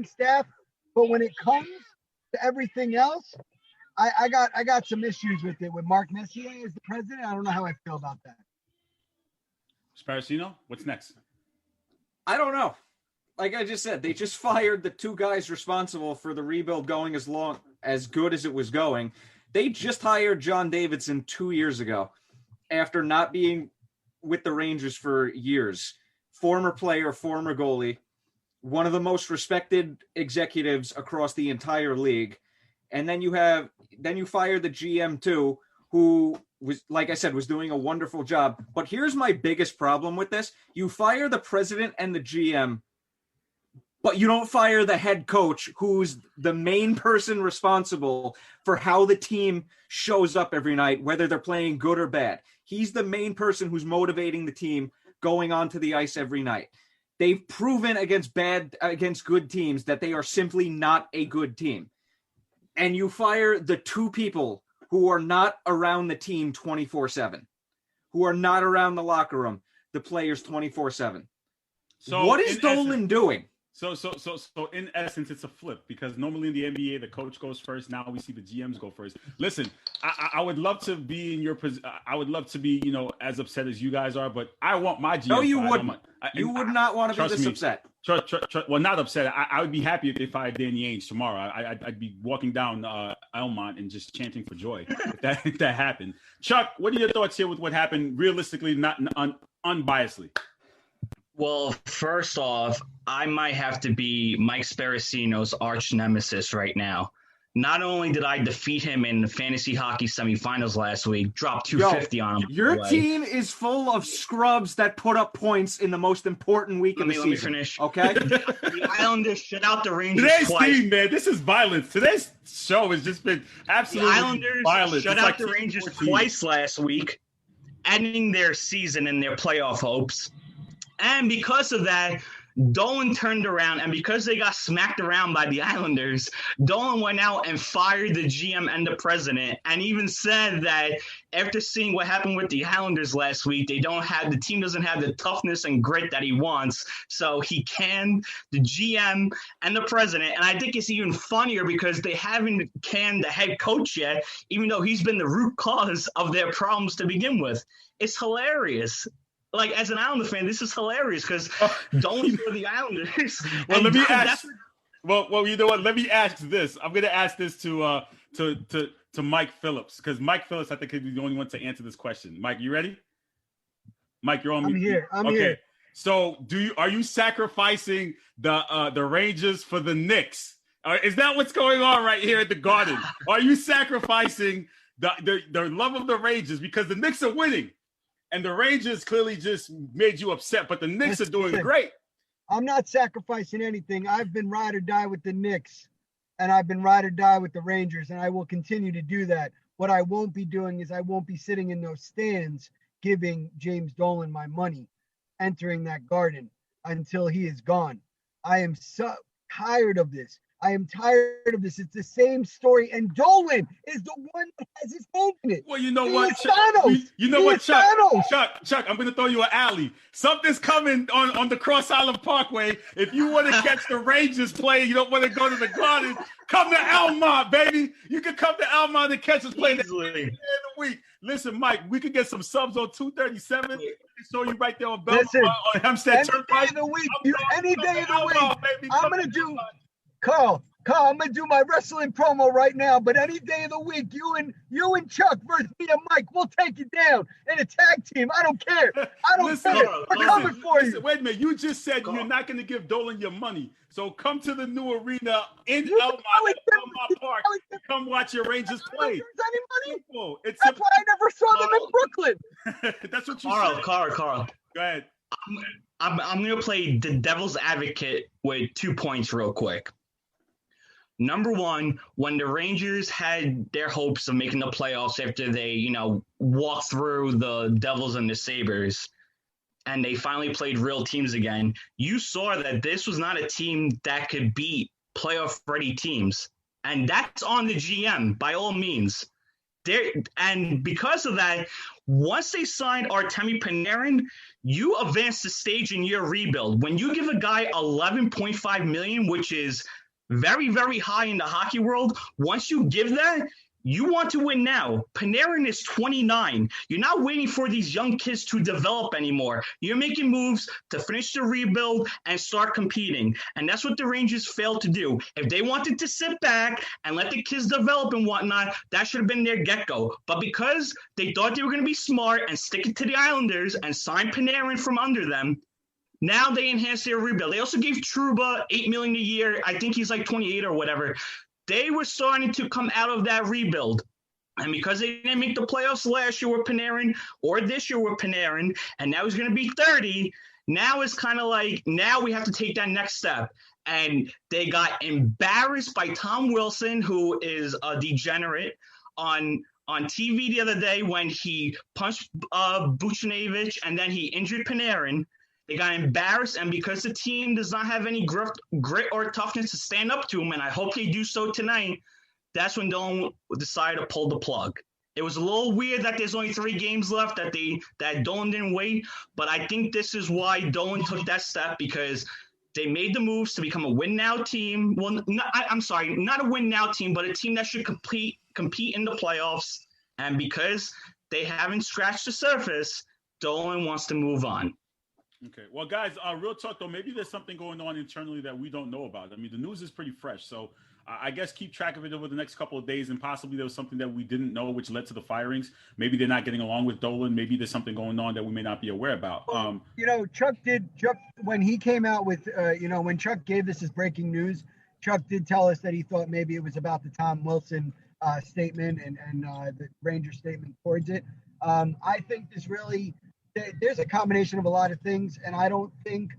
M: staff. But when it comes to everything else, I got some issues with it. With Mark Messier as the president, I don't know how I feel about that.
B: Sparacino, what's next?
N: I don't know. Like I just said, they just fired the two guys responsible for the rebuild going as good as it was going. They just hired John Davidson 2 years ago after not being with the Rangers for years. Former player, former goalie, one of the most respected executives across the entire league. And then you fire the GM too, who was, like I said, was doing a wonderful job. But here's my biggest problem with this. You fire the president and the GM, but you don't fire the head coach, who's the main person responsible for how the team shows up every night, whether they're playing good or bad. He's the main person who's motivating the team going onto the ice every night. They've proven against good teams that they are simply not a good team. And you fire the two people who are not around the team 24/7, who are not around the locker room, the players 24/7. So what is Dolan doing?
B: So in essence, it's a flip, because normally in the NBA, the coach goes first. Now we see the GMs go first. Listen, I would love to be in your position. I would love to be, as upset as you guys are, but I want my GM.
N: No, you wouldn't. You would not want to be this upset.
B: Well, not upset. I would be happy if they fired Danny Ainge tomorrow. I'd be walking down Elmont and just chanting for joy if that happened. Chuck, what are your thoughts here with what happened realistically, not unbiasedly?
E: Well, first off, I might have to be Mike Sparacino's arch nemesis right now. Not only did I defeat him in the fantasy hockey semifinals last week, dropped 250 on him.
N: Your team is full of scrubs that put up points in the most important week of the season.
E: Let me finish.
N: Okay?
E: The Islanders shut out the Rangers
B: Today's
E: twice.
B: team, man, this is violence. Today's show has just been absolutely
E: The Islanders
B: violent.
E: shut
B: It's
E: out
B: like
E: the Rangers
B: 14.
E: twice last week, ending their season and their playoff hopes. And because of that, Dolan turned around, and because they got smacked around by the Islanders, Dolan went out and fired the GM and the president, and even said that after seeing what happened with the Islanders last week, the team doesn't have the toughness and grit that he wants, so he canned the GM and the president. And I think it's even funnier because they haven't canned the head coach yet, even though he's been the root cause of their problems to begin with. It's hilarious. Like, as an Islander fan, this is hilarious because don't for the Islanders.
B: Well, let me ask. Well, you know what? Let me ask this. I'm going to ask this to Mike Phillips, because Mike Phillips, I think, is the only one to answer this question. Mike, you ready? Mike, you're on
M: I'm
B: mute.
M: here. I'm
B: okay.
M: here.
B: So, are you sacrificing the Rangers for the Knicks? Is that what's going on right here at the Garden? Are you sacrificing the love of the Rangers because the Knicks are winning? And the Rangers clearly just made you upset, but the Knicks are doing great.
M: I'm not sacrificing anything. I've been ride or die with the Knicks, and I've been ride or die with the Rangers, and I will continue to do that. What I won't be doing is I won't be sitting in those stands giving James Dolan my money, entering that Garden until he is gone. I am so tired of this. I am tired of this. It's the same story, and Dolan is the one that has his hand in it.
B: Well, you know
M: He
B: what,
M: is
B: Chuck?
M: Thanos.
B: You know
M: He
B: what,
M: is
B: Chuck?
M: Thanos.
B: I'm going to throw you an alley. Something's coming on the Cross Island Parkway. If you want to catch the Rangers play, you don't want to go to the Garden, come to Elmont, baby. You can come to Elmont and catch us play the week. Listen, Mike, we could get some subs on 237. We can show you right there on Belmont, on Hempstead Turnpike.
M: Any day of the week, I'm going to do – Carl, I'm gonna do my wrestling promo right now. But any day of the week, you and Chuck versus me and Mike, we'll take you down in a tag team. I don't care. I don't care. We're coming for you.
B: Wait a minute. You just said you're not going to give Dolan your money. So come to the new arena in Elmont Park. Come watch your Rangers play.
M: That's why I never saw them in Brooklyn.
B: That's what you said.
E: Carl.
B: Go ahead.
E: I'm going to play the devil's advocate with 2 points real quick. Number one, when the Rangers had their hopes of making the playoffs after they, walked through the Devils and the Sabres, and they finally played real teams again, you saw that this was not a team that could beat playoff-ready teams. And that's on the GM, by all means. And because of that, once they signed Artemi Panarin, you advance the stage in your rebuild. When you give a guy $11.5 million, which is very, very high in the hockey world, once you give that, you want to win now. Panarin is 29. You're not waiting for these young kids to develop anymore. You're making moves to finish the rebuild and start competing. And that's what the Rangers failed to do. If they wanted to sit back and let the kids develop and whatnot, that should have been their get-go. But because they thought they were going to be smart and stick it to the Islanders and sign Panarin from under them, now they enhanced their rebuild. They also gave Trouba $8 million a year. I think he's like 28 or whatever. They were starting to come out of that rebuild. And because they didn't make the playoffs last year with Panarin or this year with Panarin, and now he's going to be 30, now it's kind of like, now we have to take that next step. And they got embarrassed by Tom Wilson, who is a degenerate, on TV the other day when he punched Buchnevich and then he injured Panarin. They got embarrassed, and because the team does not have any grit or toughness to stand up to him, and I hope they do so tonight, that's when Dolan decided to pull the plug. It was a little weird that there's only 3 games left, that Dolan didn't wait, but I think this is why Dolan took that step, because they made the moves to become a win-now team. Well, not a win-now team, but a team that should compete in the playoffs, and because they haven't scratched the surface, Dolan wants to move on.
B: Okay. Well, guys, real talk though, maybe there's something going on internally that we don't know about. I mean, the news is pretty fresh, so I guess keep track of it over the next couple of days, and possibly there was something that we didn't know which led to the firings. Maybe they're not getting along with Dolan. Maybe there's something going on that we may not be aware about.
M: Chuck when he came out with, when Chuck gave this as breaking news, Chuck did tell us that he thought maybe it was about the Tom Wilson statement and the Ranger statement towards it. I think there's a combination of a lot of things, and I don't think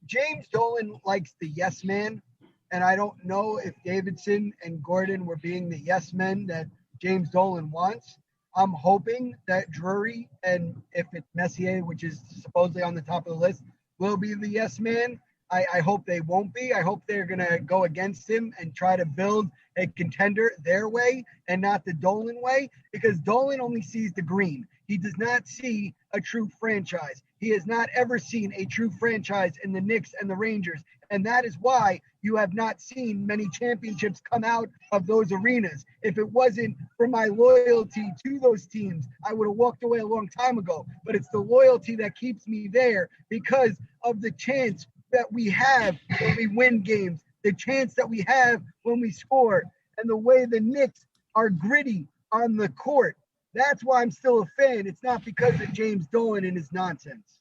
M: James Dolan likes the yes man. And I don't know if Davidson and Gordon were being the yes men that James Dolan wants. I'm hoping that Drury, and if it's Messier, which is supposedly on the top of the list, will be the yes man. I hope they won't be. I hope they're going to go against him and try to build a contender their way and not the Dolan way, because Dolan only sees the green. He does not see a true franchise. He has not ever seen a true franchise in the Knicks and the Rangers. And that is why you have not seen many championships come out of those arenas. If it wasn't for my loyalty to those teams, I would have walked away a long time ago. But it's the loyalty that keeps me there because of the chance that we have when we win games, the chance that we have when we score, and the way the Knicks are gritty on the court. That's why I'm still a fan. It's not because of James Dolan and his nonsense.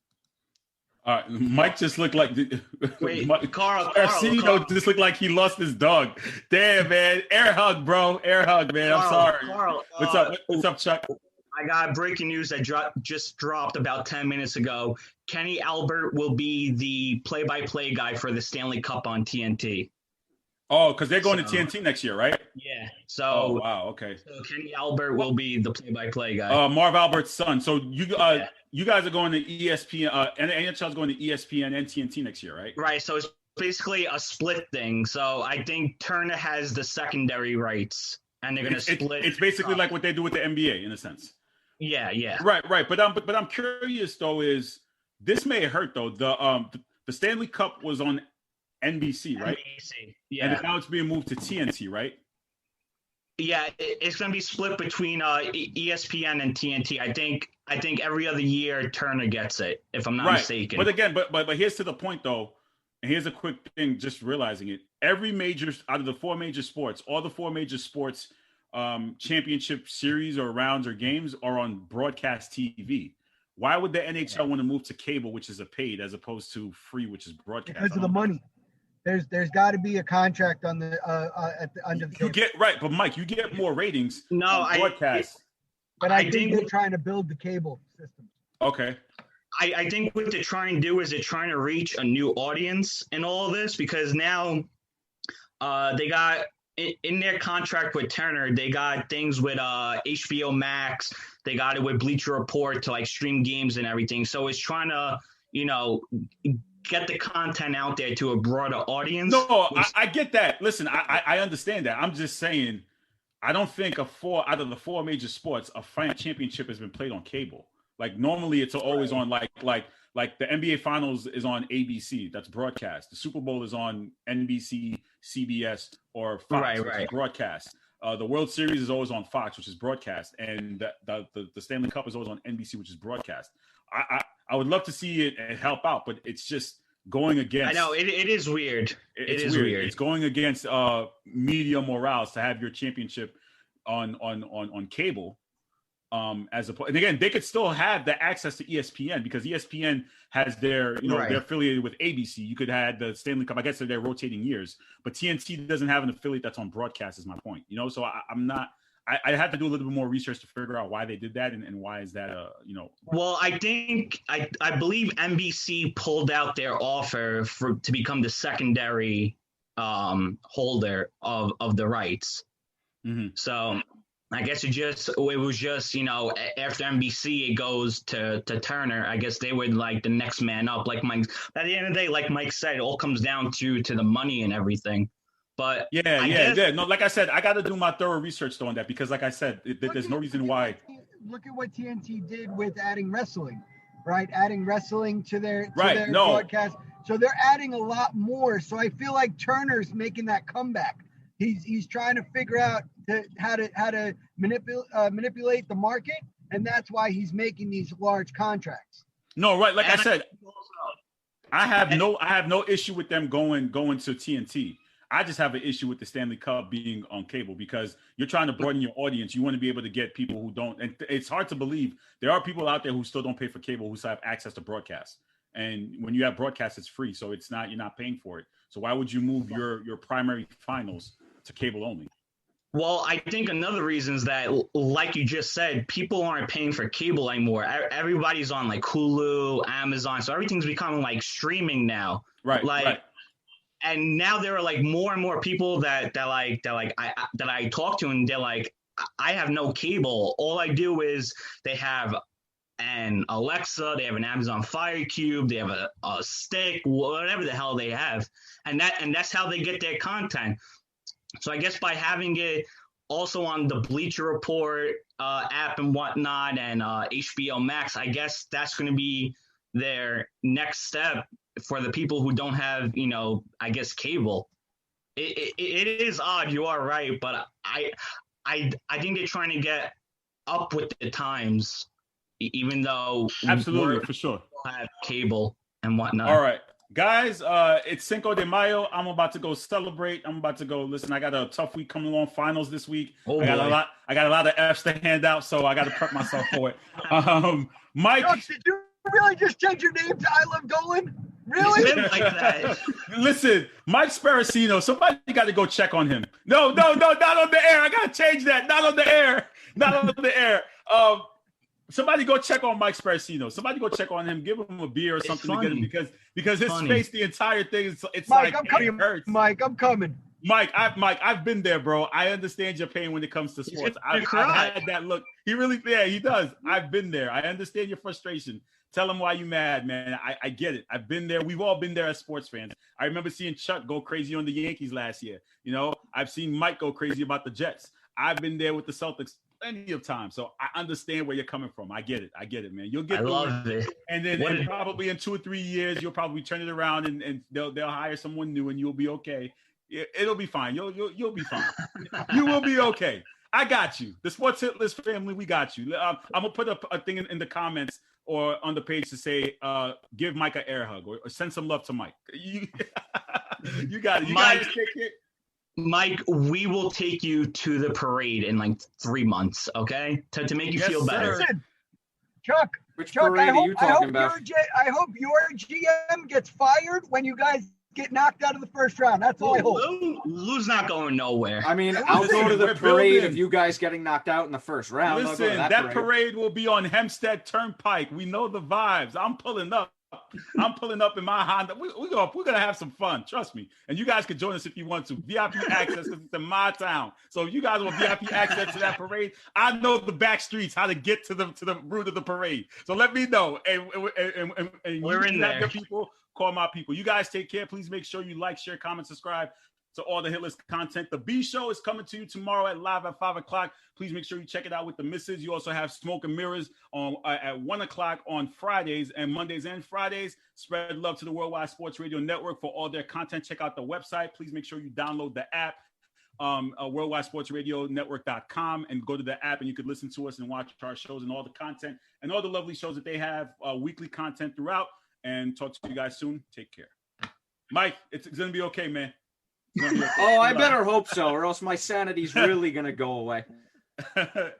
B: Mike just looked like
E: Carl
B: just looked like he lost his dog. Damn, man. Air hug, bro. Air hug, man. I'm sorry.
E: Carl,
B: what's up? What's up, Chuck?
E: I got breaking news that just dropped about 10 minutes ago. Kenny Albert will be the play-by-play guy for the Stanley Cup on TNT.
B: Oh, because they're going to TNT next year, right?
E: Yeah. So,
B: wow. Okay.
E: So Kenny Albert will be the play-by-play guy.
B: Marv Albert's son. So you guys are going to ESPN, and the NHL's going to ESPN and TNT next year, right?
E: Right. So it's basically a split thing. So I think Turner has the secondary rights, and they're going to split.
B: It's basically like what they do with the NBA in a sense.
E: Yeah.
B: Right. But I'm curious though. Is this may hurt though? The Stanley Cup was on NBC, right?
E: NBC, yeah.
B: And now it's being moved to TNT, right?
E: Yeah, it's going to be split between ESPN and TNT. I think every other year Turner gets it, if I'm not mistaken.
B: But again, but here's to the point though, and here's a quick thing, just realizing it. Every major out of the four major sports, all the four major sports championship series or rounds or games are on broadcast TV. Why would the NHL want to move to cable, which is a paid, as opposed to free, which is broadcast?
M: Because of the money. There's got to be a contract on the under the.
B: You get right, but Mike, you get more ratings.
E: No,
B: broadcast.
M: But I think they're trying to build the cable system.
B: Okay.
E: I think what they're trying to do is they're trying to reach a new audience in all of this, because now they got in their contract with Turner, they got things with HBO Max. They got it with Bleacher Report to like stream games and everything. So it's trying to, get the content out there to a broader audience.
B: No, I get that. Listen, I understand that. I'm just saying, I don't think out of the four major sports, a France championship has been played on cable. Like normally, it's always on like the NBA Finals is on ABC. That's broadcast. The Super Bowl is on NBC, CBS, or Fox, which is broadcast. The World Series is always on Fox, which is broadcast, and the Stanley Cup is always on NBC, which is broadcast. I would love to see it help out, but it's just going against.
E: I know it is weird. It is weird.
B: It's going against media morals to have your championship on cable. And again, they could still have the access to ESPN because ESPN has their, they're affiliated with ABC. You could have the Stanley Cup. I guess they're rotating years, but TNT doesn't have an affiliate that's on broadcast. Is my point. So I'm not. I had to do a little bit more research to figure out why they did that and why is that
E: Well, I think I believe NBC pulled out their offer to become the secondary holder of the rights. Mm-hmm. So I guess it was just after NBC it goes to Turner. I guess they were like the next man up. Like Mike, at the end of the day, like Mike said, it all comes down to the money and everything. But
B: yeah. No, like I said, I got to do my thorough research though on that because, like I said, there's no reason why.
M: Look at what TNT did with adding wrestling, right? Adding wrestling to their broadcast. So they're adding a lot more. So I feel like Turner's making that comeback. He's trying to figure out how to manipulate the market, and that's why he's making these large contracts.
B: No, right. Like I said, I have no issue with them going to TNT. I just have an issue with the Stanley Cup being on cable because you're trying to broaden your audience. You want to be able to get people who don't, and it's hard to believe there are people out there who still don't pay for cable who still have access to broadcast. And when you have broadcast, it's free, so you're not paying for it. So why would you move your primary finals to cable only?
E: Well, I think another reason is that, like you just said, people aren't paying for cable anymore. Everybody's on like Hulu, Amazon, so everything's becoming like streaming now.
B: Right.
E: And now there are like more and more people that I talk to, and they're like, I have no cable. All I do is they have an Alexa, they have an Amazon Fire Cube, they have a stick, whatever the hell they have, and that's how they get their content. So I guess by having it also on the Bleacher Report app and whatnot, and HBO Max, I guess that's going to be their next step for the people who don't have, I guess cable. It is odd. You are right, but I think they're trying to get up with the times, even though
B: absolutely for sure
E: have cable and whatnot.
B: All right. Guys, it's Cinco de Mayo. I'm about to go celebrate. I'm about to go listen. I got a tough week coming along. Finals this week. I got a lot of F's to hand out, so I got to prep myself for it. Mike,
M: Chuck, did you really just change your name to I Love Dolan? Really?
E: Like that.
B: Listen, Mike Sparacino. Somebody got to go check on him. No, not on the air. I got to change that. Not on the air. Somebody go check on Mike Sparacino. Somebody go check on him. Give him a beer or something to get him because his face, the entire thing, it's
M: Mike,
B: like
M: I'm coming.
B: it hurts.
M: Mike, I'm coming.
B: Mike, I've been there, bro. I understand your pain when it comes to sports. I've had that look. He does. I've been there. I understand your frustration. Tell him why you mad, man. I get it. I've been there. We've all been there as sports fans. I remember seeing Chuck go crazy on the Yankees last year. I've seen Mike go crazy about the Jets. I've been there with the Celtics plenty of time, so I understand where you're coming from. I get it, man. You'll get
E: it.
B: And then probably in 2 or 3 years, you'll probably turn it around and they'll hire someone new, and you'll be okay. It'll be fine. You'll be fine. You will be okay. I got you. The Sports Hit List family, we got you. I'm gonna put a thing in the comments or on the page to say, give Mike an air hug or send some love to Mike. You got it. You guys take it.
E: Mike, we will take you to the parade in like 3 months, okay? To make you feel better.
M: Listen, Chuck,
N: Which parade are you talking about?
M: I hope your GM gets fired when you guys get knocked out of the first round. That's all I hope.
E: Lou's not going nowhere.
N: I mean, I'll go to the parade of you guys getting knocked out in the first round.
B: Listen, that parade will be on Hempstead Turnpike. We know the vibes. I'm pulling up in my Honda. We're gonna have some fun. Trust me. And you guys can join us if you want to. VIP access because it's in my town. So if you guys want VIP access to that parade, I know the back streets how to get to the route of the parade. So let me know. And
E: we're in there.
B: Your people, call my people. You guys take care. Please make sure you like, share, comment, subscribe to all the Hit List content. The B Show is coming to you tomorrow at 5 o'clock. Please make sure you check it out with the missus. You also have Smoke and Mirrors on at 1 o'clock on Fridays and Mondays and Fridays. Spread love to the Worldwide Sports Radio Network for all their content. Check out the website. Please make sure you download the app, worldwidesportsradionetwork.com, and go to the app and you could listen to us and watch our shows and all the content and all the lovely shows that they have, weekly content throughout. And talk to you guys soon. Take care. Mike, it's going to be okay, man.
N: Oh, I better hope so, or else my sanity's really going to go away.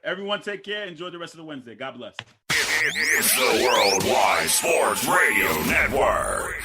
B: Everyone take care. Enjoy the rest of the Wednesday. God bless.
A: It's the Worldwide Sports Radio Network.